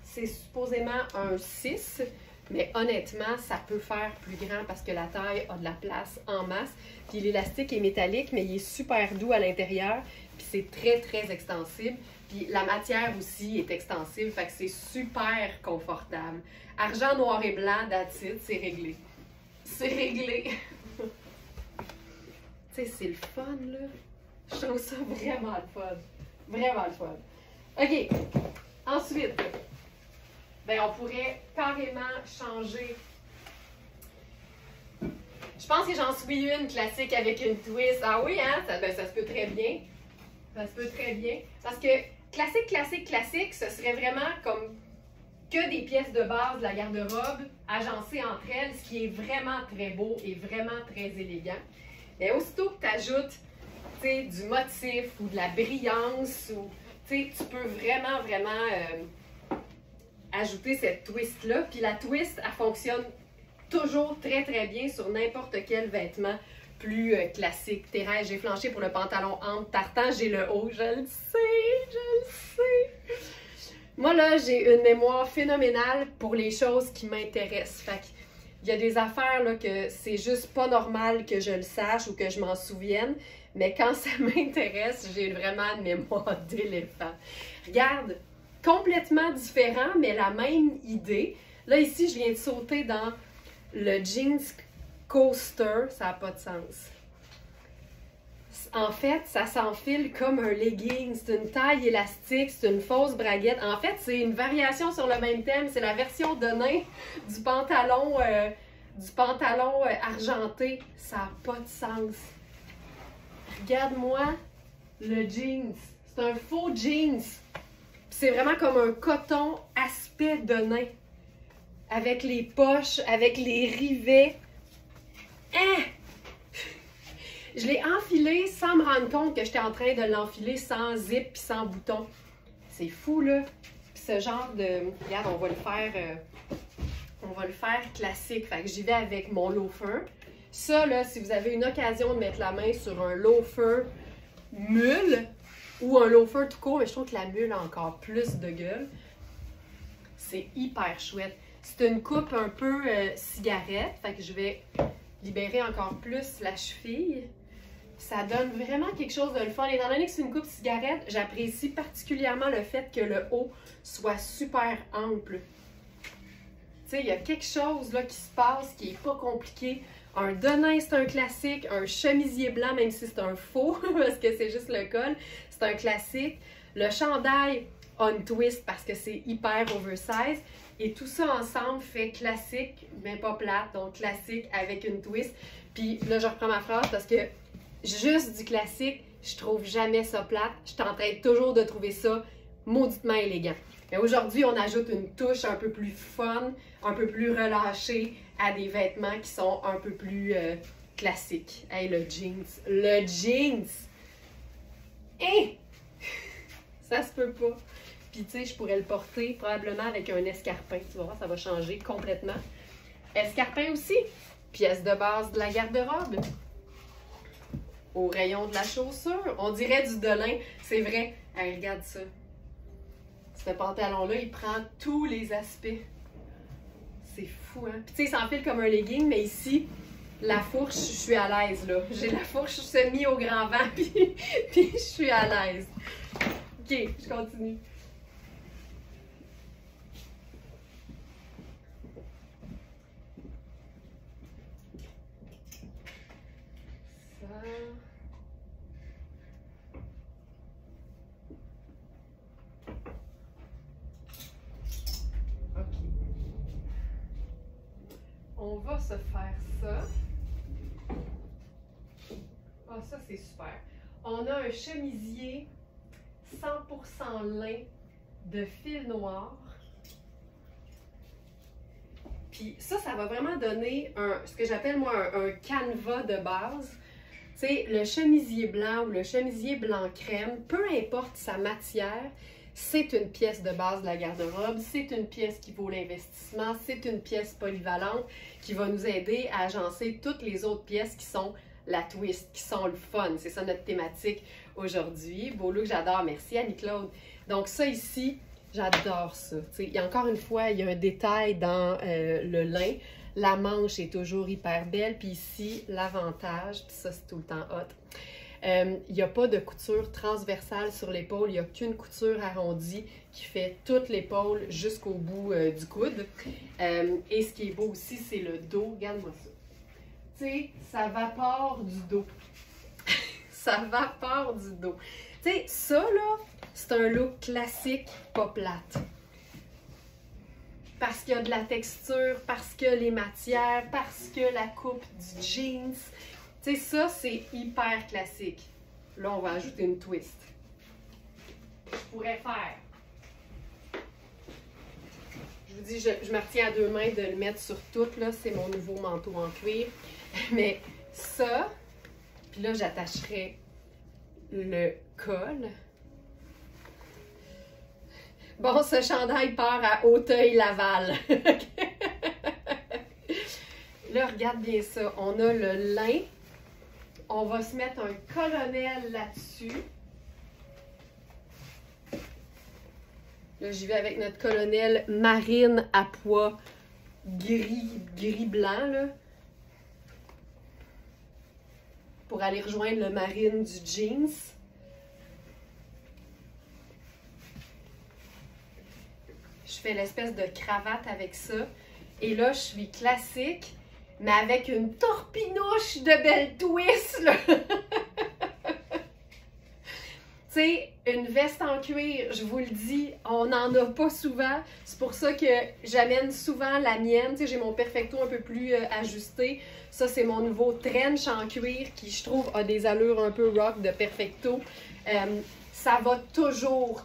c'est supposément un 6, mais honnêtement, ça peut faire plus grand parce que la taille a de la place en masse. Puis l'élastique est métallique, mais il est super doux à l'intérieur. Puis c'est très, très extensible. Puis la matière aussi est extensible, fait que c'est super confortable. Argent, noir et blanc, that's it, c'est réglé. C'est réglé. Tu sais, c'est le fun, là. Je trouve ça vraiment le fun. Vraiment le fun. OK. Ensuite, ben, on pourrait carrément changer. Je pense que j'en suis une classique avec une twist. Ah oui, hein? Ça se peut très bien. Ça se peut très bien. Parce que classique, ce serait vraiment comme que des pièces de base de la garde-robe agencées entre elles, ce qui est vraiment très beau et vraiment très élégant. Mais aussitôt que tu ajoutes du motif ou de la brillance, ou tu peux vraiment ajouter cette twist-là. Puis la twist, elle fonctionne toujours très très bien sur n'importe quel vêtement plus classique. Thérèse, j'ai flanché pour le pantalon ample tartan, j'ai le haut, je le sais. Moi là, j'ai une mémoire phénoménale pour les choses qui m'intéressent. Fait qu'il y a des affaires là que c'est juste pas normal que je le sache ou que je m'en souvienne, mais quand ça m'intéresse, j'ai vraiment une mémoire d'éléphant. Regarde, complètement différent, mais la même idée. Là ici, je viens de sauter dans le jeans coaster, ça n'a pas de sens. En fait, ça s'enfile comme un legging, c'est une taille élastique, c'est une fausse braguette. En fait, c'est une variation sur le même thème, c'est la version de nain du pantalon du pantalon argenté. Ça n'a pas de sens. Regarde-moi le jeans. C'est un faux jeans. C'est vraiment comme un coton aspect de nain. Avec les poches, avec les rivets. Hein? Je l'ai enfilé sans me rendre compte que j'étais en train de l'enfiler sans zip et sans bouton. C'est fou, là. Puis ce genre de... Regarde, on va le faire classique. Fait que j'y vais avec mon loafer. Ça, là, si vous avez une occasion de mettre la main sur un loafer mule ou un loafer tout court, mais je trouve que la mule a encore plus de gueule. C'est hyper chouette. C'est une coupe un peu cigarette. Fait que je vais libérer encore plus la cheville. Ça donne vraiment quelque chose de le fun. Étant donné que c'est une coupe cigarette, j'apprécie particulièrement le fait que le haut soit super ample. Tu sais, il y a quelque chose là qui se passe qui n'est pas compliqué. Un denim, c'est un classique. Un chemisier blanc, même si c'est un faux, parce que c'est juste le col, c'est un classique. Le chandail a une twist parce que c'est hyper oversize. Et tout ça ensemble fait classique, mais pas plate. Donc classique avec une twist. Puis là, je reprends ma phrase parce que juste du classique, je trouve jamais ça plate. Je suis en train toujours de trouver ça mauditement élégant. Mais aujourd'hui, on ajoute une touche un peu plus fun, un peu plus relâchée à des vêtements qui sont un peu plus classiques. Hey, le jeans! Le jeans! Hein? Ça se peut pas. Puis, tu sais, je pourrais le porter probablement avec un escarpin. Tu vas voir, ça va changer complètement. Escarpin aussi. Pièce de base de la garde-robe. Au rayon de la chaussure. On dirait du delin. C'est vrai. Hey, regarde ça. Ce pantalon-là, il prend tous les aspects. C'est fou, hein? Puis, tu sais, il s'enfile comme un legging, mais ici, la fourche, je suis à l'aise, là. J'ai la fourche semi au grand vent, puis je suis à l'aise. OK, je continue. On va se faire ça. Ah, ça, c'est super. On a un chemisier 100% lin de fil noir. Puis ça va vraiment donner ce que j'appelle, moi, un canevas de base. Tu sais, le chemisier blanc ou le chemisier blanc crème, peu importe sa matière, c'est une pièce de base de la garde-robe, c'est une pièce qui vaut l'investissement, c'est une pièce polyvalente qui va nous aider à agencer toutes les autres pièces qui sont la twist, qui sont le fun. C'est ça notre thématique aujourd'hui. Beau look, j'adore. Merci Annie-Claude. Donc ça ici, j'adore ça. T'sais, il y a encore une fois, il y a un détail dans le lin. La manche est toujours hyper belle. Puis ici, l'avantage, puis ça c'est tout le temps hot. Il n'y a pas de couture transversale sur l'épaule, il n'y a qu'une couture arrondie qui fait toute l'épaule jusqu'au bout du coude. Et ce qui est beau aussi, c'est le dos. Regarde-moi ça. Tu sais, ça vapore du dos. Ça vapore du dos. Tu sais, ça là, c'est un look classique, pas plate. Parce qu'il y a de la texture, parce que les matières, parce que la coupe du jeans. Tu sais, ça, c'est hyper classique. Là, on va ajouter une twist. Je pourrais faire... Je vous dis, je me retiens à deux mains de le mettre sur tout, là. C'est mon nouveau manteau en cuir. Mais ça, puis là, j'attacherai le col. Bon, ce chandail part à Hauteuil-Laval. Là, regarde bien ça. On a le lin. On va se mettre un colonel là-dessus. Là, j'y vais avec notre colonel marine à pois gris-blanc, là. Pour aller rejoindre le marine du jeans. Je fais l'espèce de cravate avec ça. Et là, je suis classique, mais avec une torpinouche de belle twist, là. Tu sais, une veste en cuir, je vous le dis, on n'en a pas souvent. C'est pour ça que j'amène souvent la mienne. Tu sais, j'ai mon perfecto un peu plus ajusté. Ça, c'est mon nouveau trench en cuir qui, je trouve, a des allures un peu rock de perfecto. Ça va toujours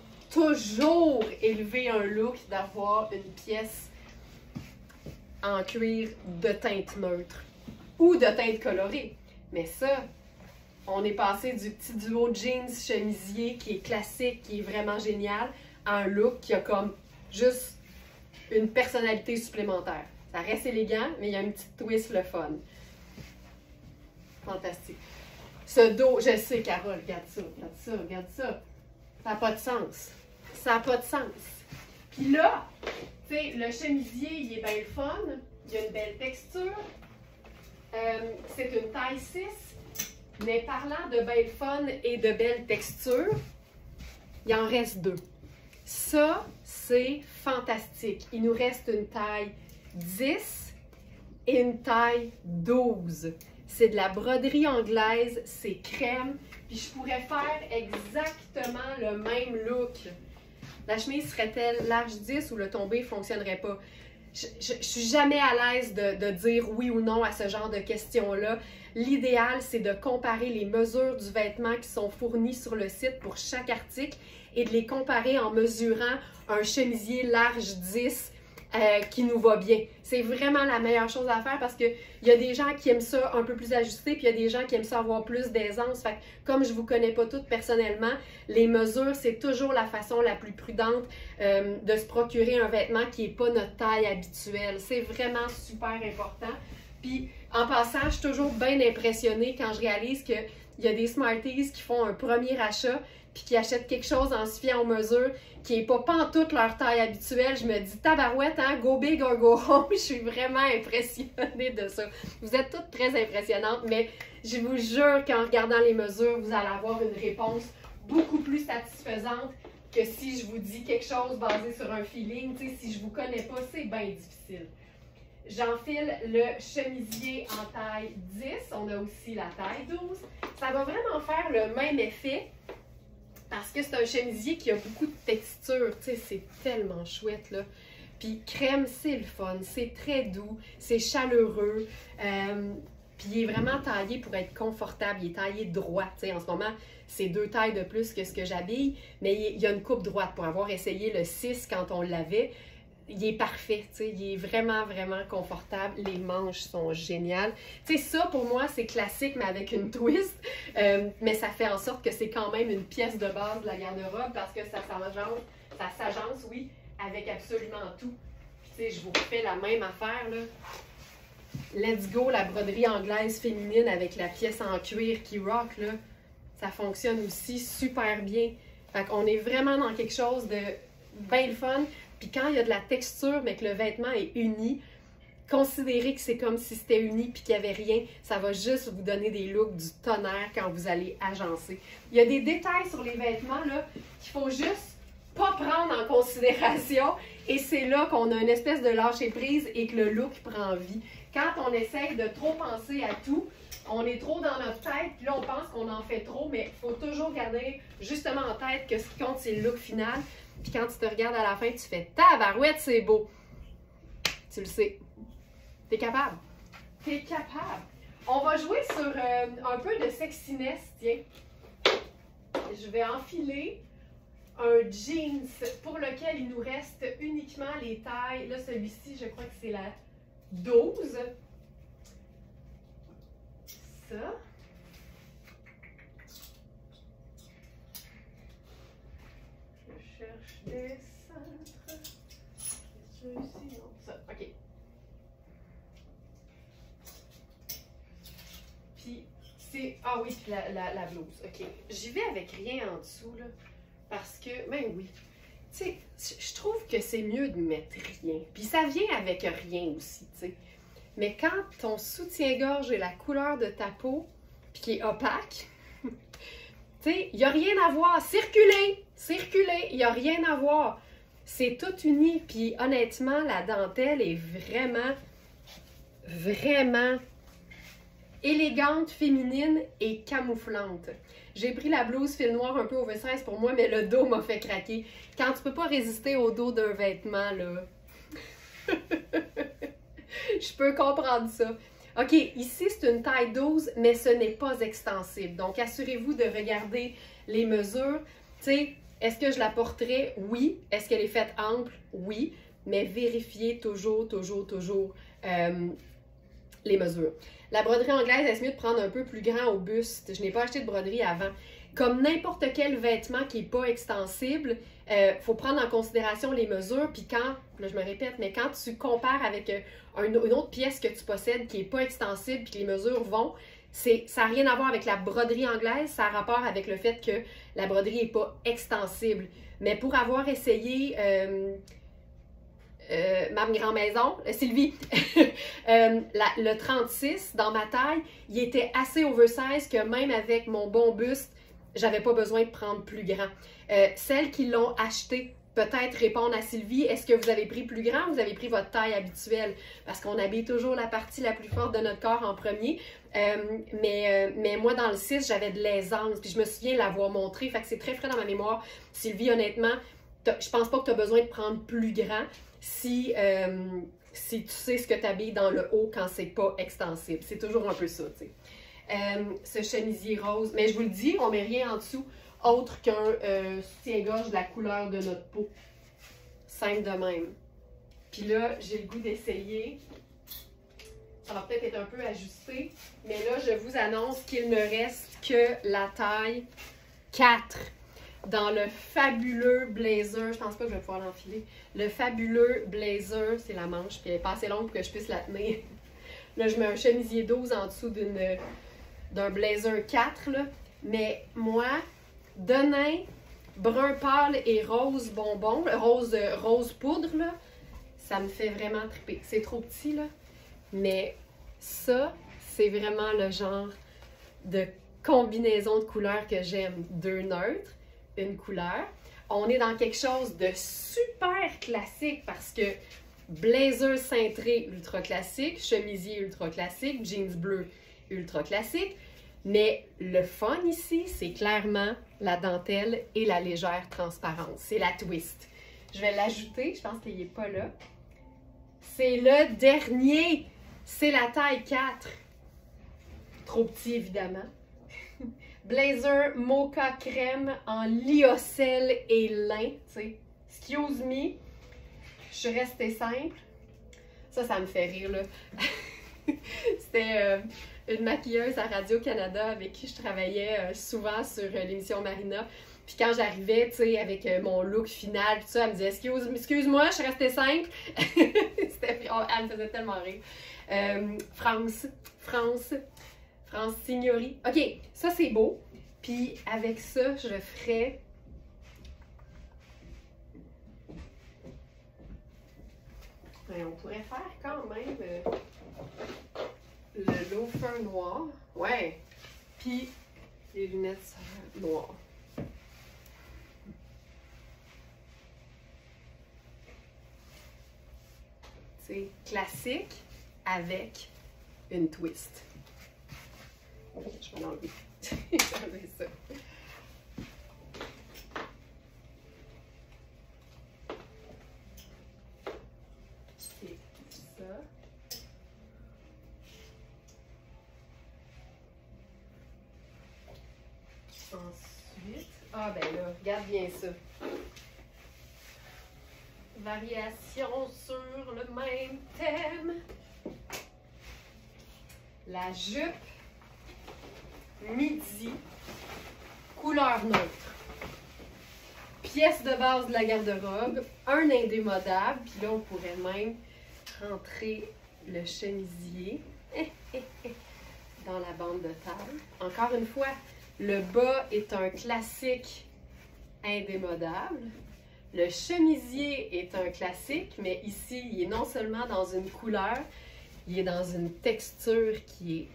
élever un look d'avoir une pièce en cuir de teinte neutre ou de teinte colorée. Mais ça, on est passé du petit duo jeans chemisier qui est classique, qui est vraiment génial, à un look qui a comme juste une personnalité supplémentaire. Ça reste élégant, mais il y a une petite twist le fun. Fantastique. Ce dos, je sais, Carole, regarde ça, regarde ça, regarde ça. Ça n'a pas de sens. Ça n'a pas de sens. Puis là, tu sais, le chemisier, il est bien le fun. Il y a une belle texture. C'est une taille 6. Mais parlant de belle fun et de belle texture, il en reste 2. Ça, c'est fantastique. Il nous reste une taille 10 et une taille 12. C'est de la broderie anglaise, c'est crème. Puis je pourrais faire exactement le même look. La chemise serait-elle large 10 ou le tombé ne fonctionnerait pas? Je suis jamais à l'aise de dire oui ou non à ce genre de questions-là. L'idéal, c'est de comparer les mesures du vêtement qui sont fournies sur le site pour chaque article et de les comparer en mesurant un chemisier large 10 qui nous va bien. C'est vraiment la meilleure chose à faire parce qu'il y a des gens qui aiment ça un peu plus ajusté, puis il y a des gens qui aiment ça avoir plus d'aisance. Fait que, comme je ne vous connais pas toutes personnellement, les mesures, c'est toujours la façon la plus prudente de se procurer un vêtement qui n'est pas notre taille habituelle. C'est vraiment super important. Puis, en passant, je suis toujours bien impressionnée quand je réalise qu'il y a des Smarties qui font un premier achat puis qui achètent quelque chose en se fiant aux mesures qui n'est pas pantoute leur taille habituelle. Je me dis, tabarouette, hein, go big or go home. Je suis vraiment impressionnée de ça. Vous êtes toutes très impressionnantes, mais je vous jure qu'en regardant les mesures, vous allez avoir une réponse beaucoup plus satisfaisante que si je vous dis quelque chose basé sur un feeling. Tu sais, si je ne vous connais pas, c'est bien difficile. J'enfile le chemisier en taille 10. On a aussi la taille 12. Ça va vraiment faire le même effet parce que c'est un chemisier qui a beaucoup de texture. Tu sais, c'est tellement chouette, là. Puis crème, c'est le fun. C'est très doux. C'est chaleureux. Puis il est vraiment taillé pour être confortable. Il est taillé droit. Tu sais, en ce moment, c'est 2 tailles de plus que ce que j'habille. Mais il y a une coupe droite. Pour avoir essayé le 6 quand on l'avait, il est parfait, tu sais, il est vraiment, vraiment confortable. Les manches sont géniales. Tu sais, ça, pour moi, c'est classique, mais avec une twist. Mais ça fait en sorte que c'est quand même une pièce de base de la garde-robe parce que ça s'agence, oui, avec absolument tout. Puis, tu sais, je vous refais la même affaire, là. Let's go, la broderie anglaise féminine avec la pièce en cuir qui rock, là. Ça fonctionne aussi super bien. Fait qu'on est vraiment dans quelque chose de bien le fun. Puis quand il y a de la texture, mais que le vêtement est uni, considérez que c'est comme si c'était uni puis qu'il n'y avait rien. Ça va juste vous donner des looks du tonnerre quand vous allez agencer. Il y a des détails sur les vêtements là qu'il faut juste pas prendre en considération. Et c'est là qu'on a une espèce de lâcher prise et que le look prend vie. Quand on essaye de trop penser à tout, on est trop dans notre tête, puis là on pense qu'on en fait trop, mais il faut toujours garder justement en tête que ce qui compte, c'est le look final. Puis quand tu te regardes à la fin, tu fais « Tabarouette, c'est beau! » Tu le sais. T'es capable. T'es capable. On va jouer sur un peu de sexiness, tiens. Je vais enfiler un jeans pour lequel il nous reste uniquement les tailles. Là, celui-ci, je crois que c'est la 12. Ça. Je cherche des cintres. Celui-ci, non. Ça, OK. Puis, c'est... Ah oui, puis la blouse. OK. J'y vais avec rien en dessous, là. Parce que, ben oui. Tu sais, je trouve que c'est mieux de mettre rien. Puis ça vient avec rien aussi, tu sais. Mais quand ton soutien-gorge est la couleur de ta peau, puis qui est opaque, tu sais, il n'y a rien à voir. Circulez! Circulez! Il n'y a rien à voir. C'est tout uni. Puis honnêtement, la dentelle est vraiment, vraiment élégante, féminine et camouflante. J'ai pris la blouse fil noir un peu oversize pour moi, mais le dos m'a fait craquer. Quand tu peux pas résister au dos d'un vêtement, là... Je peux comprendre ça. OK, ici, c'est une taille 12, mais ce n'est pas extensible. Donc, assurez-vous de regarder les mesures. Tu sais, est-ce que je la porterai? Oui. Est-ce qu'elle est faite ample? Oui. Mais vérifiez toujours les mesures. La broderie anglaise, est-ce mieux de prendre un peu plus grand au buste? Je n'ai pas acheté de broderie avant. Comme n'importe quel vêtement qui n'est pas extensible, faut prendre en considération les mesures. Puis quand, là je me répète, mais quand tu compares avec une autre pièce que tu possèdes qui n'est pas extensible puis que les mesures vont, ça n'a rien à voir avec la broderie anglaise, ça a rapport avec le fait que la broderie n'est pas extensible. Mais pour avoir essayé... ma grand-maison, Sylvie, le 36 dans ma taille, il était assez oversize que même avec mon bon buste, j'avais pas besoin de prendre plus grand. Celles qui l'ont acheté, peut-être répondre à Sylvie, est-ce que vous avez pris plus grand ou vous avez pris votre taille habituelle? Parce qu'on habille toujours la partie la plus forte de notre corps en premier. Mais moi, dans le 6, j'avais de l'aisance, puis je me souviens l'avoir montré, fait que c'est très frais dans ma mémoire. Sylvie, honnêtement, je pense pas que tu as besoin de prendre plus grand si tu sais ce que tu habilles dans le haut quand c'est pas extensible. C'est toujours un peu ça, tu sais. Ce chemisier rose, mais je vous le dis, on met rien en dessous autre qu'un soutien-gorge de la couleur de notre peau. Simple de même. Puis là, j'ai le goût d'essayer. Ça va peut-être être un peu ajusté, mais là, je vous annonce qu'il ne reste que la taille 4 dans le fabuleux blazer. Je pense pas que je vais pouvoir l'enfiler. Le fabuleux blazer, c'est la manche, puis elle est pas assez longue pour que je puisse la tenir. Là, je mets un chemisier 12 en dessous d'un blazer 4, là. Mais moi, de nain, brun pâle et rose bonbon, rose poudre, là, ça me fait vraiment triper. C'est trop petit, là. Mais ça, c'est vraiment le genre de combinaison de couleurs que j'aime. Deux neutres, une couleur. On est dans quelque chose de super classique parce que blazer cintré ultra classique, chemisier ultra classique, jeans bleu ultra classique. Mais le fun ici, c'est clairement la dentelle et la légère transparence. C'est la twist. Je vais l'ajouter, je pense qu'il n'est pas là. C'est le dernier. C'est la taille 4. Trop petit, évidemment. Blazer mocha crème en lyocell et lin. T'sais. Excuse me. Je suis restée simple. Ça me fait rire, là. C'était une maquilleuse à Radio-Canada avec qui je travaillais souvent sur l'émission Marina. Puis quand j'arrivais, tu sais, avec mon look final, tout ça, elle me disait « Excuse-moi, je suis restée simple. » Elle me faisait tellement rire. France Signori. OK, ça c'est beau. Puis avec ça, je ferais... On pourrait faire quand même le loafer noir. Ouais. Puis les lunettes noires. C'est classique avec une twist. Je vais l'enlever. Je vais enlever ça. C'est ça. Ensuite, ah ben là, regarde bien ça. Variation sur le même thème. La jupe midi, couleur neutre. Pièce de base de la garde-robe, un indémodable, puis là on pourrait même rentrer le chemisier dans la bande de taille. Encore une fois, le bas est un classique indémodable. Le chemisier est un classique, mais ici, il est non seulement dans une couleur, il est dans une texture qui est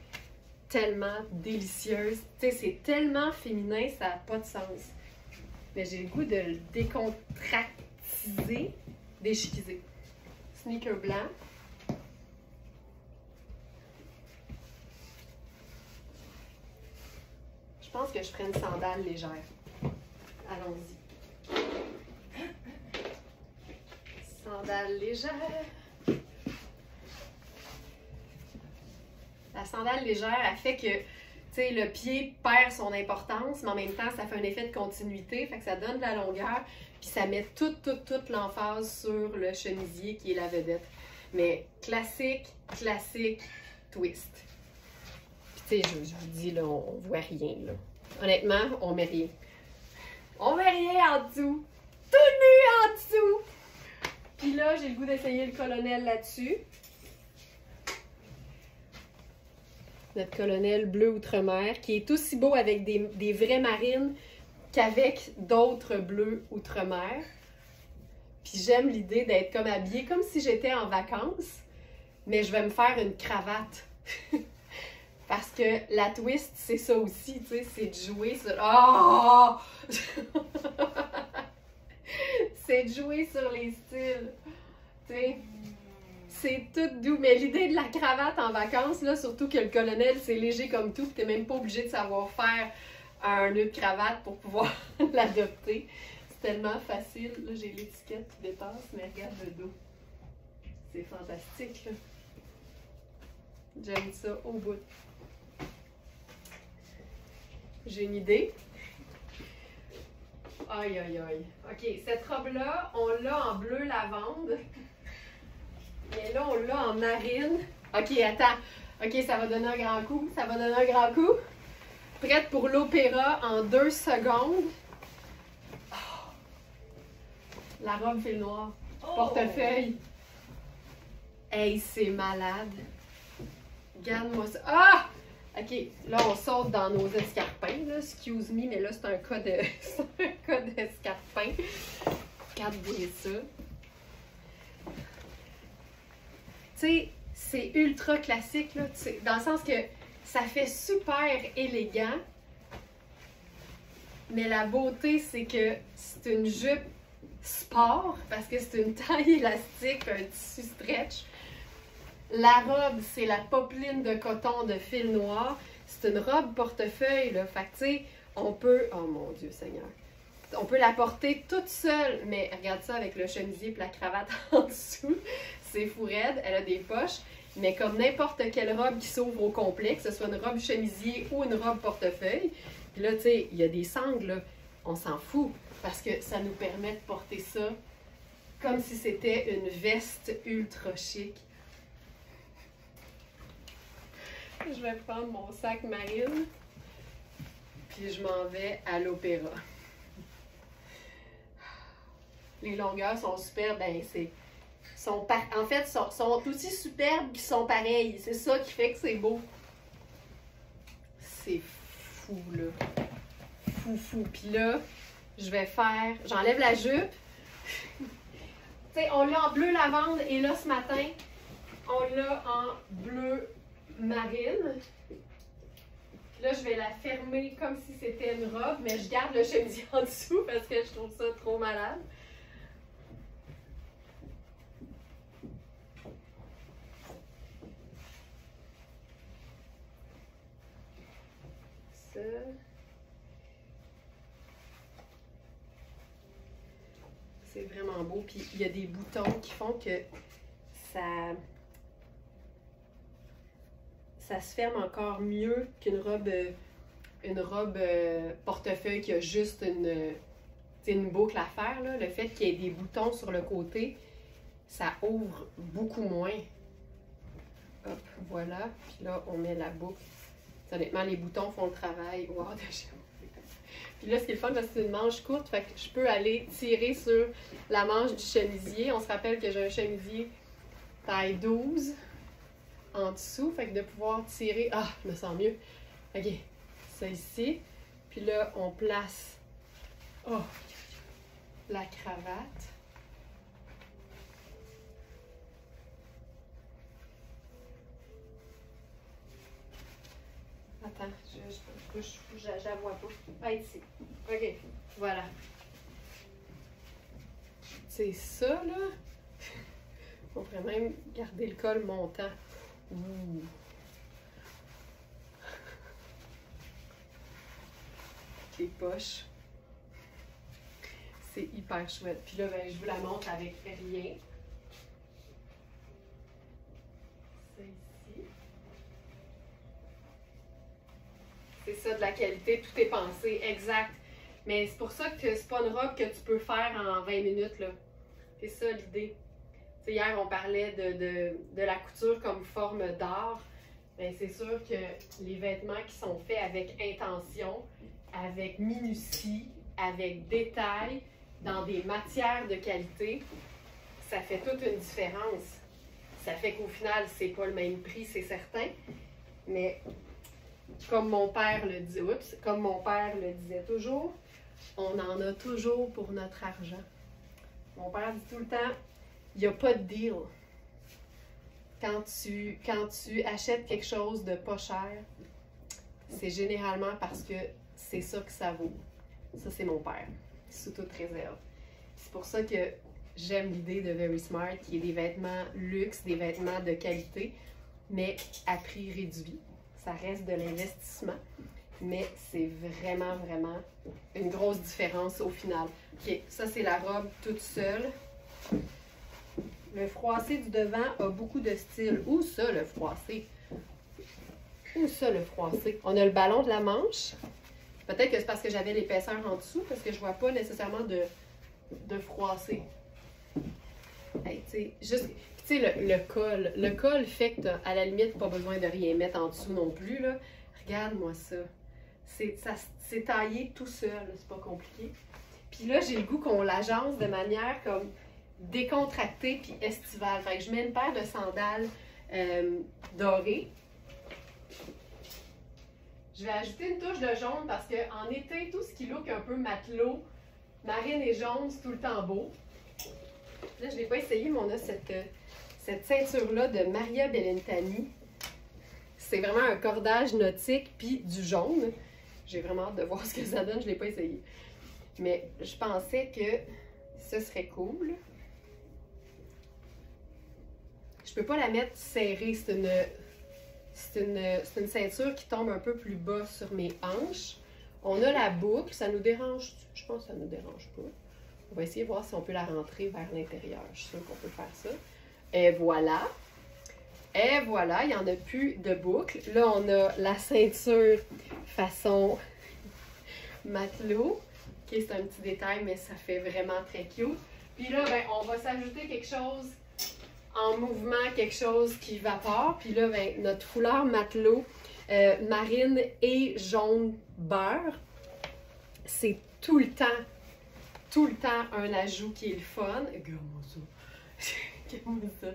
tellement délicieuse. Tu sais, c'est tellement féminin, ça n'a pas de sens. Mais j'ai le goût de le décontractiser, déchiquiser. Sneaker blanc. Je pense que je ferai une sandale légère. Allons-y. Sandale légère. La sandale légère, elle fait que, tu sais, le pied perd son importance, mais en même temps, ça fait un effet de continuité, fait que ça donne de la longueur, puis ça met toute l'emphase sur le chemisier qui est la vedette. Mais classique, twist. Puis tu sais, je vous dis, là, on voit rien, là. Honnêtement, on met rien. On met rien en dessous. Tout nu en dessous. Puis là, j'ai le goût d'essayer le colonel là-dessus. Notre colonel bleu outre-mer, qui est aussi beau avec des vraies marines qu'avec d'autres bleus outre-mer. Puis j'aime l'idée d'être comme habillée, comme si j'étais en vacances, mais je vais me faire une cravate. Parce que la twist, c'est ça aussi, tu sais, c'est de jouer sur... Oh! C'est de jouer sur les styles, tu sais. C'est tout doux, mais l'idée de la cravate en vacances, là, surtout que le colonel, c'est léger comme tout, puis t'es même pas obligé de savoir faire un nœud de cravate pour pouvoir l'adopter. C'est tellement facile. Là, j'ai l'étiquette qui dépasse, mais regarde le dos. C'est fantastique, là. J'aime ça au bout. J'ai une idée. Aïe, aïe, aïe. OK, cette robe-là, on l'a en bleu lavande. Mais là, on l'a en marine. OK, attends. OK, ça va donner un grand coup. Ça va donner un grand coup. Prête pour l'opéra en 2 secondes. Oh. La robe fil noir. Oh. Portefeuille. Hey, c'est malade. Regarde-moi ça. Ah! OK, là, on saute dans nos escarpins. Là. Excuse me, mais là, c'est un cas de... c'est un cas d'escarpin. Regarde-moi ça. Tu sais, c'est ultra classique, là, dans le sens que ça fait super élégant, mais la beauté, c'est que c'est une jupe sport, parce que c'est une taille élastique, un tissu stretch. La robe, c'est la popeline de coton de fil noir. C'est une robe portefeuille, là, fait que tu sais, on peut... Oh mon Dieu Seigneur! On peut la porter toute seule, mais regarde ça avec le chemisier et la cravate en dessous. C'est fou raide, elle a des poches, mais comme n'importe quelle robe qui s'ouvre au complet, que ce soit une robe chemisier ou une robe portefeuille. Puis là, tu sais, il y a des sangles, là. On s'en fout, parce que ça nous permet de porter ça comme si c'était une veste ultra chic. Je vais prendre mon sac marine, puis je m'en vais à l'opéra. Les longueurs sont super, ben c'est... en fait, sont aussi superbes qu'ils sont pareils. C'est ça qui fait que c'est beau. C'est fou, là. Fou. Puis là, je vais faire... J'enlève la jupe. Tu sais, on l'a en bleu lavande et là, ce matin, on l'a en bleu marine. Puis là, je vais la fermer comme si c'était une robe, mais je garde le chemisier en dessous parce que je trouve ça trop malade. C'est vraiment beau. Puis il y a des boutons qui font que ça se ferme encore mieux qu'une robe portefeuille qui a juste une boucle à faire. Là. Le fait qu'il y ait des boutons sur le côté, ça ouvre beaucoup moins. Hop, voilà. Puis là, on met la boucle. Honnêtement, les boutons font le travail. Wow, puis là, ce qui est le fun, c'est que c'est une manche courte, fait que je peux aller tirer sur la manche du chemisier. On se rappelle que j'ai un chemisier taille 12 en dessous, fait que de pouvoir tirer... Ah, je me sens mieux. OK, ça ici. Puis là, on place la cravate. Attends, je la vois pas. Ah, ici. OK, voilà. C'est ça, là. On pourrait même garder le col montant. Ouh. les poches. C'est hyper chouette. Puis là, ben, je vous la montre avec rien. Ça ici. C'est ça, de la qualité, tout est pensé, exact. Mais c'est pour ça que c'est pas une robe que tu peux faire en 20 minutes, là. C'est ça l'idée. T'sais, hier, on parlait de la couture comme forme d'art. Ben, c'est sûr que les vêtements qui sont faits avec intention, avec minutie, avec détail, dans des matières de qualité, ça fait toute une différence. Ça fait qu'au final, c'est pas le même prix, c'est certain. Mais comme mon père le dit, comme mon père le disait toujours, on en a toujours pour notre argent. Mon père dit tout le temps, il n'y a pas de deal. Quand tu achètes quelque chose de pas cher, c'est généralement parce que c'est ça que ça vaut. Ça, c'est mon père, sous toute réserve. C'est pour ça que j'aime l'idée de Very Smart, qui est des vêtements luxe, des vêtements de qualité, mais à prix réduit. Ça reste de l'investissement, mais c'est vraiment, vraiment une grosse différence au final. OK, ça, c'est la robe toute seule. Le froissé du devant a beaucoup de style. Où ça, le froissé? Où ça, le froissé? On a le ballon de la manche. Peut-être que c'est parce que j'avais l'épaisseur en dessous, parce que je ne vois pas nécessairement de froissé. Hey, le col. Le col fait que tu à la limite pas besoin de rien mettre en dessous non plus. Là. Regarde-moi ça. C'est taillé tout seul, c'est pas compliqué. Puis là, j'ai le goût qu'on l'agence de manière comme décontractée puis estivale. Fait que je mets une paire de sandales dorées. Je vais ajouter une touche de jaune parce qu'en été, tout ce qui look un peu matelot, marine et jaune, c'est tout le temps beau. Là, je ne l'ai pas essayé, mais on a cette ceinture-là de Maria Bellintani. C'est vraiment un cordage nautique puis du jaune. J'ai vraiment hâte de voir ce que ça donne, je ne l'ai pas essayé. Mais je pensais que ce serait cool. Je peux pas la mettre serrée, c'est une ceinture qui tombe un peu plus bas sur mes hanches. On a la boucle, ça nous dérange, je pense que ça nous dérange pas. On va essayer de voir si on peut la rentrer vers l'intérieur. Je suis sûre qu'on peut faire ça. Et voilà. Et voilà, il n'y en a plus de boucle. Là, on a la ceinture façon matelot. OK, c'est un petit détail, mais ça fait vraiment très cute. Puis là, ben, on va s'ajouter quelque chose en mouvement, quelque chose qui evapore. Puis là, ben, notre foulard matelot marine et jaune beurre, c'est tout le temps un ajout qui est le fun. Regarde-moi ça. Regarde-moi ça.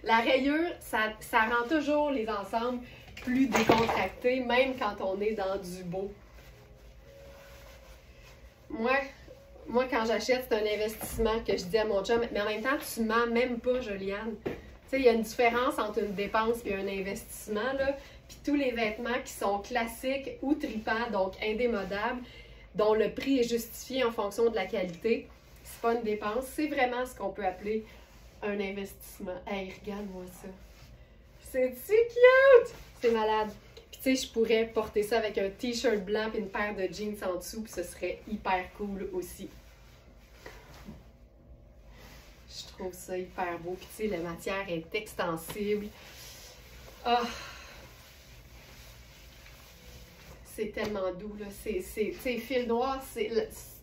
La rayure, ça rend toujours les ensembles plus décontractés, même quand on est dans du beau. Moi, quand j'achète, c'est un investissement que je dis à mon chum, mais en même temps, tu mens même pas, Joliane. Tu sais, il y a une différence entre une dépense et un investissement, là. Puis tous les vêtements qui sont classiques ou tripants, donc indémodables, dont le prix est justifié en fonction de la qualité, c'est pas une dépense, c'est vraiment ce qu'on peut appeler un investissement. Hey, regarde-moi ça. C'est-tu cute? C'est malade. Puis tu sais, je pourrais porter ça avec un t-shirt blanc et une paire de jeans en dessous, puis ce serait hyper cool aussi. Je trouve ça hyper beau. Puis tu sais, la matière est extensible. Ah! Oh. C'est tellement doux, là. Tu sais, Fil Noir,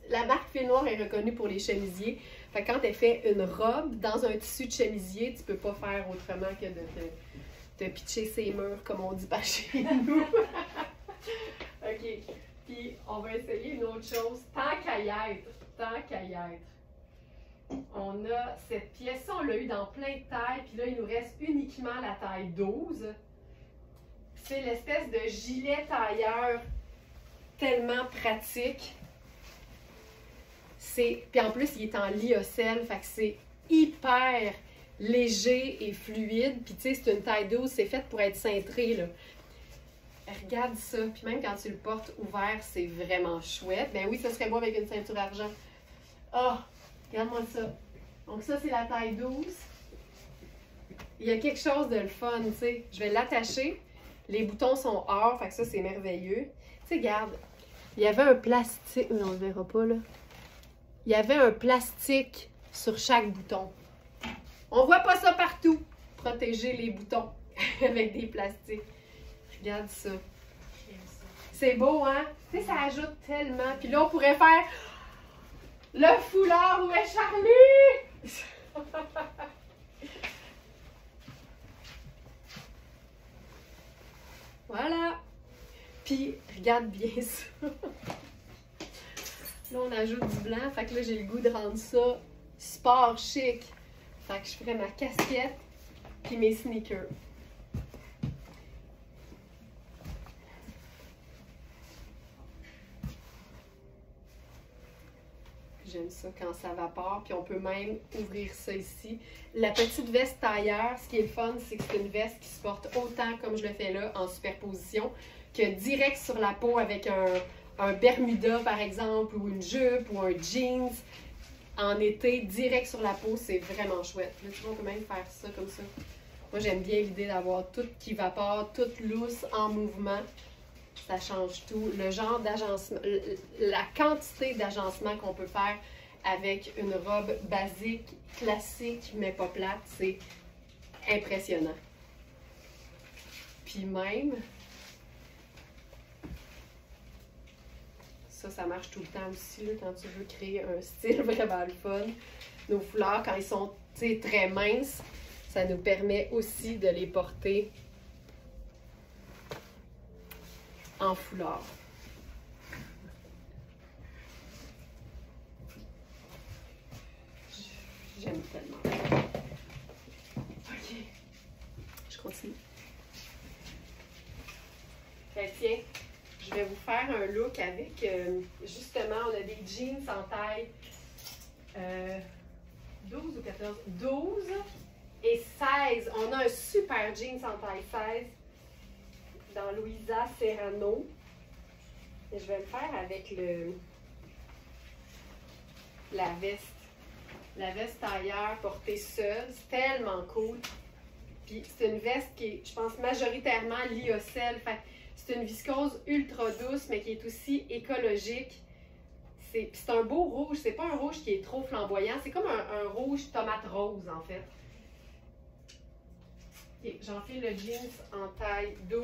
la marque Fil Noir est reconnue pour les chemisiers. Fait que quand elle fait une robe dans un tissu de chemisier, tu peux pas faire autrement que de pitcher ses murs, comme on dit par chez nous. OK. Puis, on va essayer une autre chose. Tant qu'à y être. On a cette pièce-là, on l'a eu dans plein de tailles. Puis là, il nous reste uniquement la taille 12. C'est l'espèce de gilet tailleur tellement pratique. Puis en plus, il est en lyocell, fait que c'est hyper léger et fluide. Puis tu sais, c'est une taille 12, c'est fait pour être cintré, là. Regarde ça. Puis même quand tu le portes ouvert, c'est vraiment chouette. Ben oui, ça serait beau avec une ceinture argent. Ah! Oh, regarde-moi ça. Donc ça, c'est la taille 12. Il y a quelque chose de le fun, tu sais. Je vais l'attacher. Les boutons sont or, fait que ça, c'est merveilleux. Tu sais, regarde. Il y avait un plastique... On ne le verra pas, là. Il y avait un plastique sur chaque bouton. On voit pas ça partout. Protéger les boutons avec des plastiques. Regarde ça. C'est beau, hein? Tu sais, ça ajoute tellement. Puis là, on pourrait faire le foulard où est Charlie? Voilà. Puis, regarde bien ça. Là, on ajoute du blanc. Fait que là, j'ai le goût de rendre ça sport chic. Fait que je ferais ma casquette puis mes sneakers. J'aime ça quand ça vapore. Puis on peut même ouvrir ça ici. La petite veste tailleur, ce qui est le fun, c'est que c'est une veste qui se porte autant comme je le fais là, en superposition, que direct sur la peau avec un Bermuda, par exemple, ou une jupe, ou un jeans. En été, direct sur la peau, c'est vraiment chouette. Là, tu vois, on peut même faire ça comme ça. Moi, j'aime bien l'idée d'avoir tout qui vapore, tout lousse, en mouvement. Ça change tout. Le genre d'agencement, la quantité d'agencement qu'on peut faire avec une robe basique, classique, mais pas plate, c'est impressionnant. Puis même, ça marche tout le temps aussi, là, quand tu veux créer un style vraiment le fun. Nos foulards, quand ils sont très minces, ça nous permet aussi de les porter en foulard. J'aime tellement. OK. Je continue. Ben, tiens, je vais vous faire un look avec, justement, on a des jeans en taille 12 ou 14? 12 et 16. On a un super jeans en taille 16 dans Louisa Serrano. Et je vais le faire avec la veste. La veste tailleur portée seule. C'est tellement cool. Puis c'est une veste qui est, je pense, majoritairement lyocell. C'est une viscose ultra douce, mais qui est aussi écologique. C'est un beau rouge. C'est pas un rouge qui est trop flamboyant. C'est comme un rouge tomate rose, en fait. Okay, j'enfile le jeans en taille 12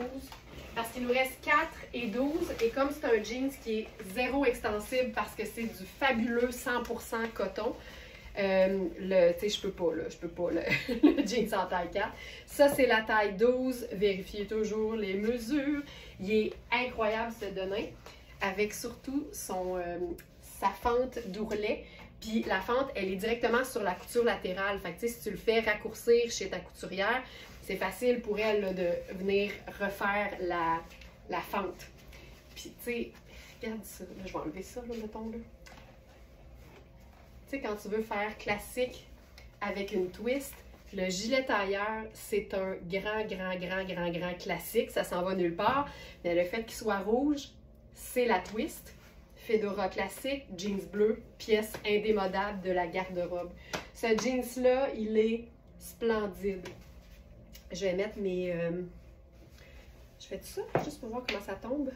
parce qu'il nous reste 4 et 12. Et comme c'est un jeans qui est zéro extensible parce que c'est du fabuleux 100% coton, je peux pas, le jeans en taille 4. Ça, c'est la taille 12. Vérifiez toujours les mesures. Il est incroyable, ce denim, avec surtout sa fente d'ourlet. Puis la fente, elle est directement sur la couture latérale. Fait que si tu le fais raccourcir chez ta couturière, c'est facile pour elle là, de venir refaire la fente. Puis tu sais, regarde ça. Là, je vais enlever ça, là, mettons là. Tu sais, quand tu veux faire classique avec une twist, le gilet tailleur, c'est un grand classique. Ça s'en va nulle part. Mais le fait qu'il soit rouge, c'est la twist. Fedora classique, jeans bleu, pièce indémodable de la garde-robe. Ce jeans-là, il est splendide. Je vais mettre mes... Je fais tout ça, juste pour voir comment ça tombe.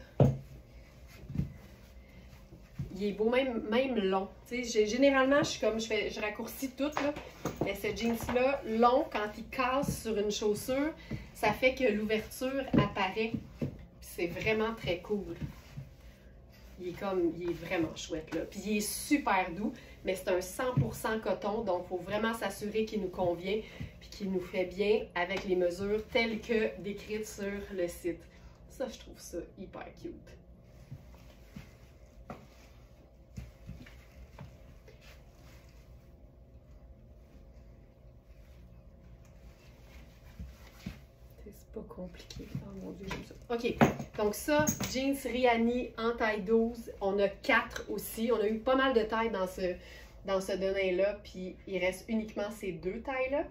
Il est beau, même long. Généralement, je raccourcis tout, là. Mais ce jeans-là, long, quand il casse sur une chaussure, ça fait que l'ouverture apparaît. C'est vraiment très cool. Il est vraiment chouette, là. Puis il est super doux, mais c'est un 100% coton, donc il faut vraiment s'assurer qu'il nous convient puis qu'il nous fait bien avec les mesures telles que décrites sur le site. Ça, je trouve ça hyper cute. C'est pas compliqué. Oh mon Dieu, j'aime ça. OK. Donc ça, jeans Rihanni en taille 12. On a 4 aussi. On a eu pas mal de tailles dans ce denim-là. Puis il reste uniquement ces 2 tailles-là.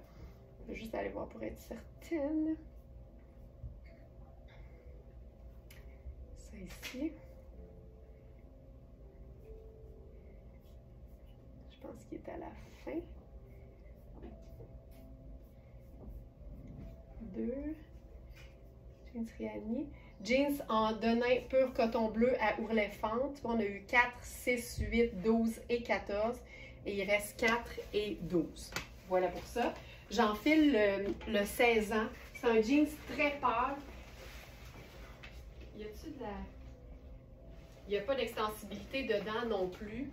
Je vais juste aller voir pour être certaine. Ça ici. Je pense qu'il est à la fin. 2. Jeans Riani. Jeans en denim pur coton bleu à ourlet fente. On a eu 4, 6, 8, 12 et 14. Et il reste 4 et 12. Voilà pour ça. J'enfile le 16 ans. C'est un jeans très pâle. Y a-t-il de la... Il n'y a pas d'extensibilité dedans non plus.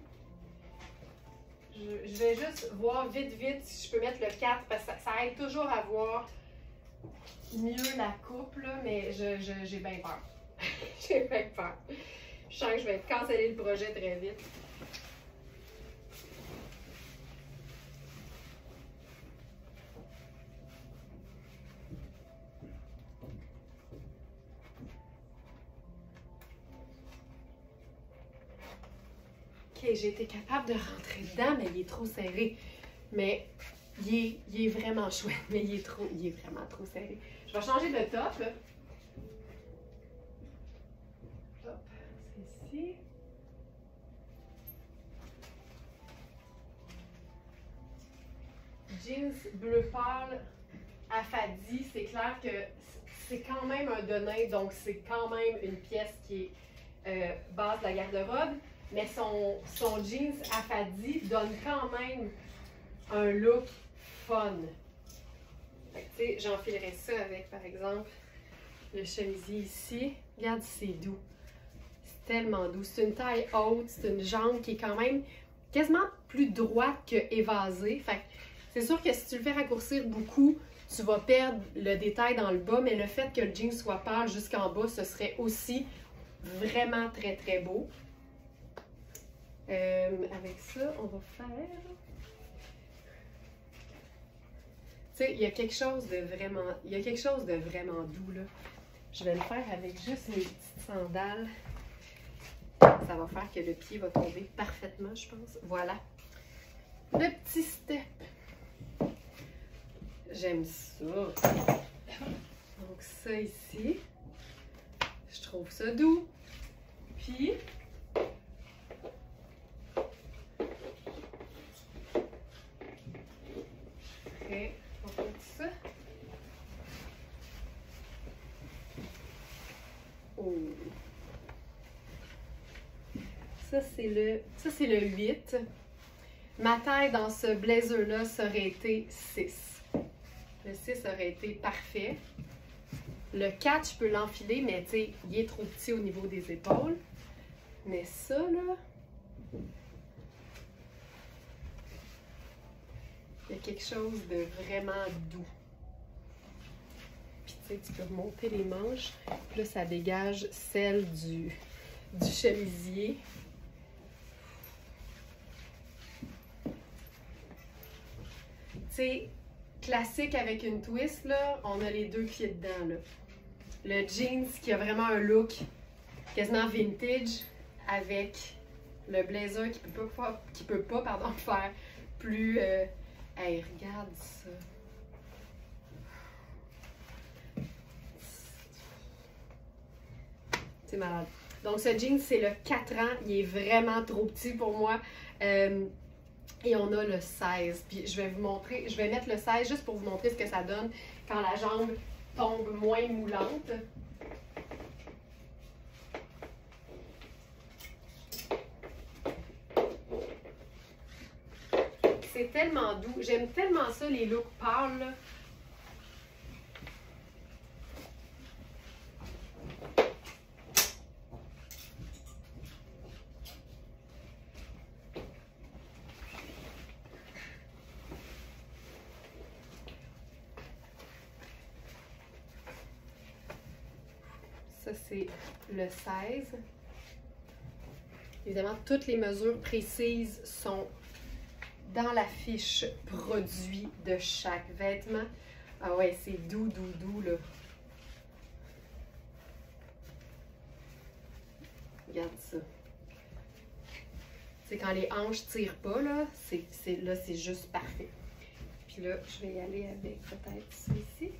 Je vais juste voir vite si je peux mettre le 4 parce que ça aide toujours à voir mieux la coupe, là, mais j'ai bien peur. J'ai bien peur. Je sens que je vais canceller le projet très vite. Ok, j'ai été capable de rentrer dedans, mais il est trop serré. Mais il est vraiment chouette, mais il est vraiment trop serré. Je vais changer de top. Hop, c'est ici. Jeans bleu pâle à Fadi, c'est clair que c'est quand même un denim, donc c'est quand même une pièce qui est base de la garde-robe. Mais son jeans à Fadi donne quand même un look fun. Tu sais, j'enfilerais ça avec, par exemple, le chemisier ici. Regarde, c'est doux. C'est tellement doux. C'est une taille haute, c'est une jambe qui est quand même quasiment plus droite que évasée. Fait que c'est sûr que si tu le fais raccourcir beaucoup, tu vas perdre le détail dans le bas, mais le fait que le jean soit pâle jusqu'en bas, ce serait aussi vraiment très beau. Avec ça, on va faire... Tu sais, il y a quelque chose de vraiment doux, là. Je vais le faire avec juste mes petites sandales. Ça va faire que le pied va tomber parfaitement, je pense. Voilà. Le petit step. J'aime ça. Donc ça ici. Je trouve ça doux. Puis... OK, on fait ça. Oh. Ça, c'est le 8. Ma taille dans ce blazer-là, ça aurait été 6. Le 6 aurait été parfait. Le 4, je peux l'enfiler, mais tu sais, il est trop petit au niveau des épaules. Mais ça, là... Il y a quelque chose de vraiment doux. Puis tu sais, tu peux remonter les manches. Puis là, ça dégage celle du chemisier. Tu sais, classique avec une twist, là, on a les deux pieds dedans, là. Le jeans qui a vraiment un look quasiment vintage avec le blazer qui peut pas faire plus... Hey, regarde ça. C'est malade. Donc, ce jean, c'est le 4 ans. Il est vraiment trop petit pour moi. Et on a le 16. Puis, je vais vous montrer, je vais mettre le 16 juste pour vous montrer ce que ça donne quand la jambe tombe moins moulante. C'est tellement doux. J'aime tellement ça, les looks pâles, là. Ça, c'est le 16. Évidemment, toutes les mesures précises sont dans la fiche produit de chaque vêtement. Ah ouais, c'est doux, là. Regarde ça. C'est quand les hanches tirent pas, là, c'est juste parfait. Puis là, je vais y aller avec peut-être ça ici.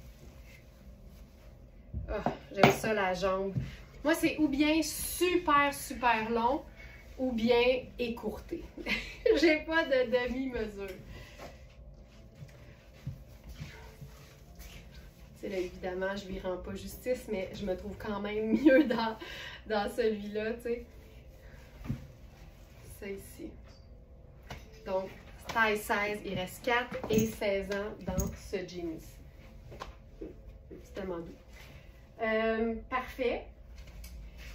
Oh, j'aime ça, la jambe. Moi, c'est ou bien super long, ou bien écourté. J'ai pas de demi-mesure. Tu sais, là, évidemment, je lui rends pas justice, mais je me trouve quand même mieux dans celui-là, tu sais. Ça ici. Donc, taille 16, il reste 4 et 16 ans dans ce jeans. C'est tellement doux. Parfait.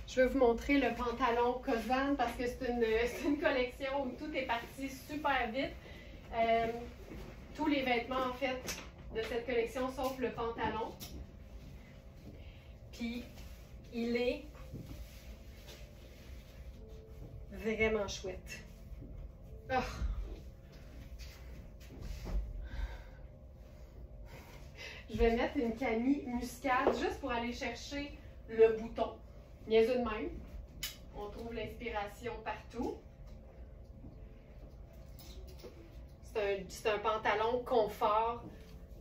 Je vais vous montrer le pantalon Kozan parce que c'est une collection où tout est parti super vite. Tous les vêtements, en fait, de cette collection, sauf le pantalon. Puis, il est vraiment chouette. Oh. Je vais mettre une Camille muscade juste pour aller chercher le bouton. Niaiseux de même. On trouve l'inspiration partout. C'est un pantalon confort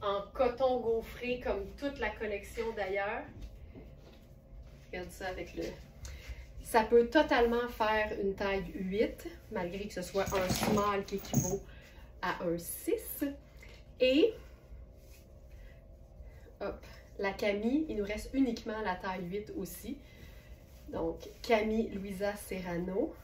en coton gaufré comme toute la collection d'ailleurs. Regarde ça avec le... Ça peut totalement faire une taille 8, malgré que ce soit un small qui équivaut à un 6. Et, hop, la Camille, il nous reste uniquement la taille 8 aussi. Donc, Camille Luisa Serrano.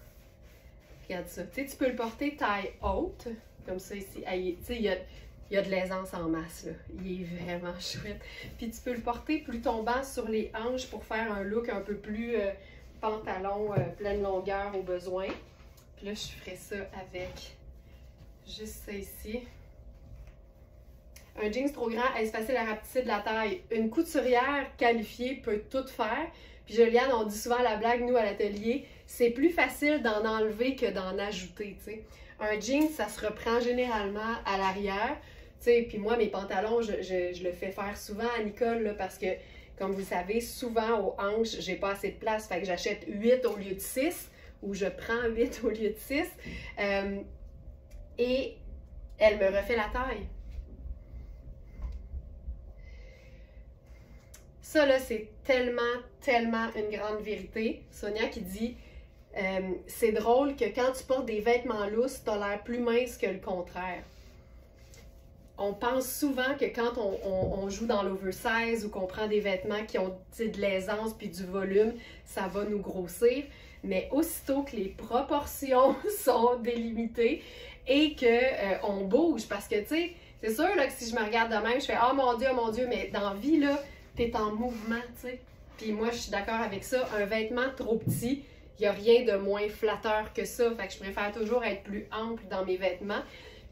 Regarde ça. Tu sais, tu peux le porter taille haute, comme ça ici. Tu sais, il y a de l'aisance en masse, là. Il est vraiment chouette. Puis tu peux le porter plus tombant sur les hanches pour faire un look un peu plus pantalon pleine longueur au besoin. Puis là, je ferai ça avec juste ça ici. Un jeans trop grand, est-ce facile à rapetisser de la taille? Une couturière qualifiée peut tout faire. Puis Juliane, on dit souvent la blague, nous, à l'atelier, c'est plus facile d'en enlever que d'en ajouter, tu sais. Un jean, ça se reprend généralement à l'arrière, tu sais. Puis moi, mes pantalons, je le fais faire souvent à Nicole, là, parce que, comme vous le savez, souvent aux hanches, j'ai pas assez de place. Fait que j'achète 8 au lieu de 6, ou je prends 8 au lieu de 6. Et elle me refait la taille. Ça, là, c'est tellement une grande vérité. Sonia qui dit c'est drôle que quand tu portes des vêtements lousses, tu as l'air plus mince que le contraire. On pense souvent que quand on joue dans l'oversize ou qu'on prend des vêtements qui ont de l'aisance puis du volume, ça va nous grossir. Mais aussitôt que les proportions sont délimitées et qu'on bouge, parce que, tu sais, c'est sûr là, que si je me regarde de même, je fais « Oh mon Dieu », mais dans la vie, là, t'es en mouvement, tu sais. Puis moi, je suis d'accord avec ça. Un vêtement trop petit, il n'y a rien de moins flatteur que ça. Fait que je préfère toujours être plus ample dans mes vêtements.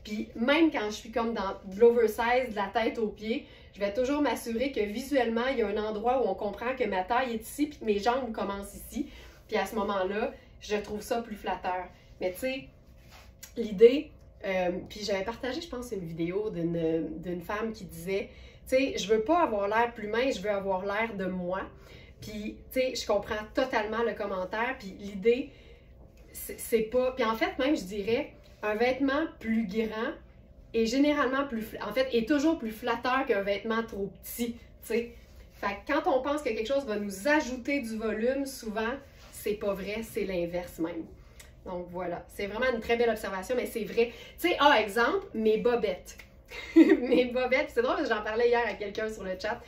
Puis même quand je suis comme dans de l'oversize, de la tête aux pieds, je vais toujours m'assurer que visuellement, il y a un endroit où on comprend que ma taille est ici, puis que mes jambes commencent ici. Puis à ce moment-là, je trouve ça plus flatteur. Mais tu sais, l'idée, puis j'avais partagé, je pense, une vidéo d'une femme qui disait... Tu sais, je veux pas avoir l'air plus mince, je veux avoir l'air de moi. Puis, tu sais, je comprends totalement le commentaire. Puis l'idée, c'est pas... Puis en fait, même, je dirais, un vêtement plus grand est généralement plus... En fait, est toujours plus flatteur qu'un vêtement trop petit, tu sais. Fait que quand on pense que quelque chose va nous ajouter du volume, souvent, c'est pas vrai, c'est l'inverse même. Donc voilà, c'est vraiment une très belle observation, mais c'est vrai. Tu sais, exemple, mes bobettes. Mes bobettes, c'est drôle parce que j'en parlais hier à quelqu'un sur le chat.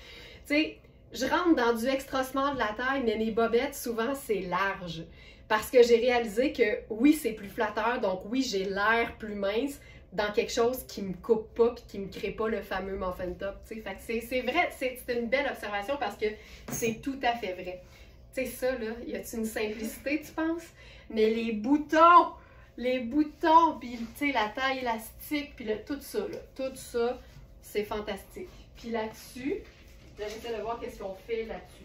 Tu sais, je rentre dans du extra small de la taille, mais mes bobettes, souvent, c'est large. Parce que j'ai réalisé que oui, c'est plus flatteur, donc oui, j'ai l'air plus mince dans quelque chose qui me coupe pas puis qui me crée pas le fameux muffin top. Tu sais, fait que c'est vrai, c'est une belle observation parce que c'est tout à fait vrai. Tu sais, ça, là, y a-t-il une simplicité, tu penses? Mais les boutons, puis tu sais, la taille élastique, puis tout ça, c'est fantastique. Puis là-dessus, j'essaie de voir qu'est-ce qu'on fait là-dessus.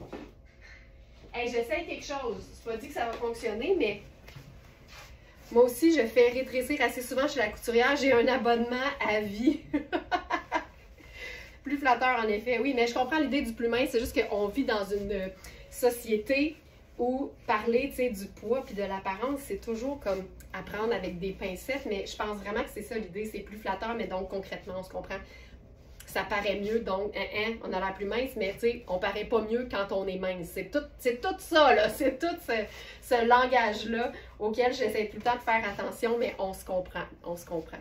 Hey, j'essaie quelque chose. C'est pas dit que ça va fonctionner, mais moi aussi, je fais rétrécir assez souvent chez la couturière. J'ai un abonnement à vie. Plus flatteur, en effet. Oui, mais je comprends l'idée du plus mince. C'est juste qu'on vit dans une société où parler, tu sais, du poids puis de l'apparence, c'est toujours comme apprendre avec des pincettes. Mais je pense vraiment que c'est ça l'idée. C'est plus flatteur, mais donc concrètement, on se comprend. Ça paraît mieux, donc on a l'air plus mince, mais tu sais, on paraît pas mieux quand on est mince. C'est tout ça, là. C'est tout ce langage-là auquel j'essaie tout le temps de faire attention, mais on se comprend. On se comprend.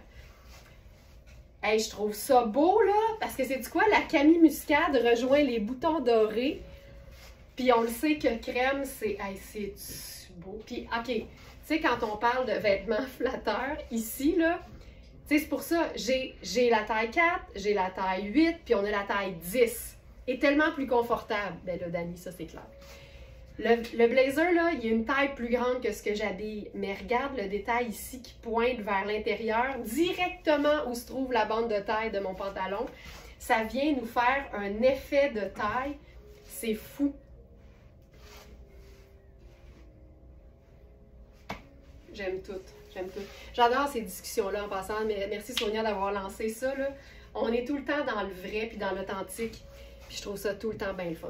Hey, je trouve ça beau, là, parce que c'est du quoi? La Camille Muscade rejoint les boutons dorés. Puis on le sait que crème, c'est... Hey, c'est beau. Puis, OK, tu sais, quand on parle de vêtements flatteurs, ici, là, tu sais, c'est pour ça, j'ai la taille 4, j'ai la taille 8, puis on a la taille 10. Et tellement plus confortable. Ben là, Dani, ça, c'est clair. Le blazer, là, il y a une taille plus grande que ce que j'habille. Mais regarde le détail ici qui pointe vers l'intérieur, directement où se trouve la bande de taille de mon pantalon. Ça vient nous faire un effet de taille. C'est fou. J'aime tout. J'aime tout. J'adore ces discussions-là en passant. Mais merci Sonia d'avoir lancé ça, là. On est tout le temps dans le vrai puis dans l'authentique. Puis je trouve ça tout le temps bien le fun.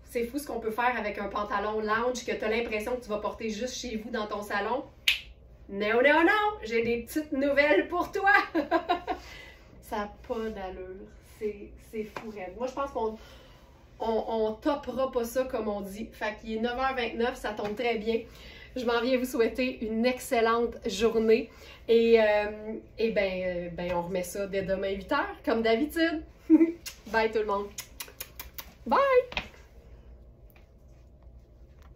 C'est fou ce qu'on peut faire avec un pantalon lounge que tu as l'impression que tu vas porter juste chez vous dans ton salon. Non, non, non! J'ai des petites nouvelles pour toi! Ça n'a pas d'allure. C'est fou, raide. Moi, je pense qu'on topera pas ça comme on dit. Fait qu'il est 9h29, ça tombe très bien. Je m'en viens vous souhaiter une excellente journée. Et on remet ça dès demain 8h, comme d'habitude. Bye tout le monde! Bye!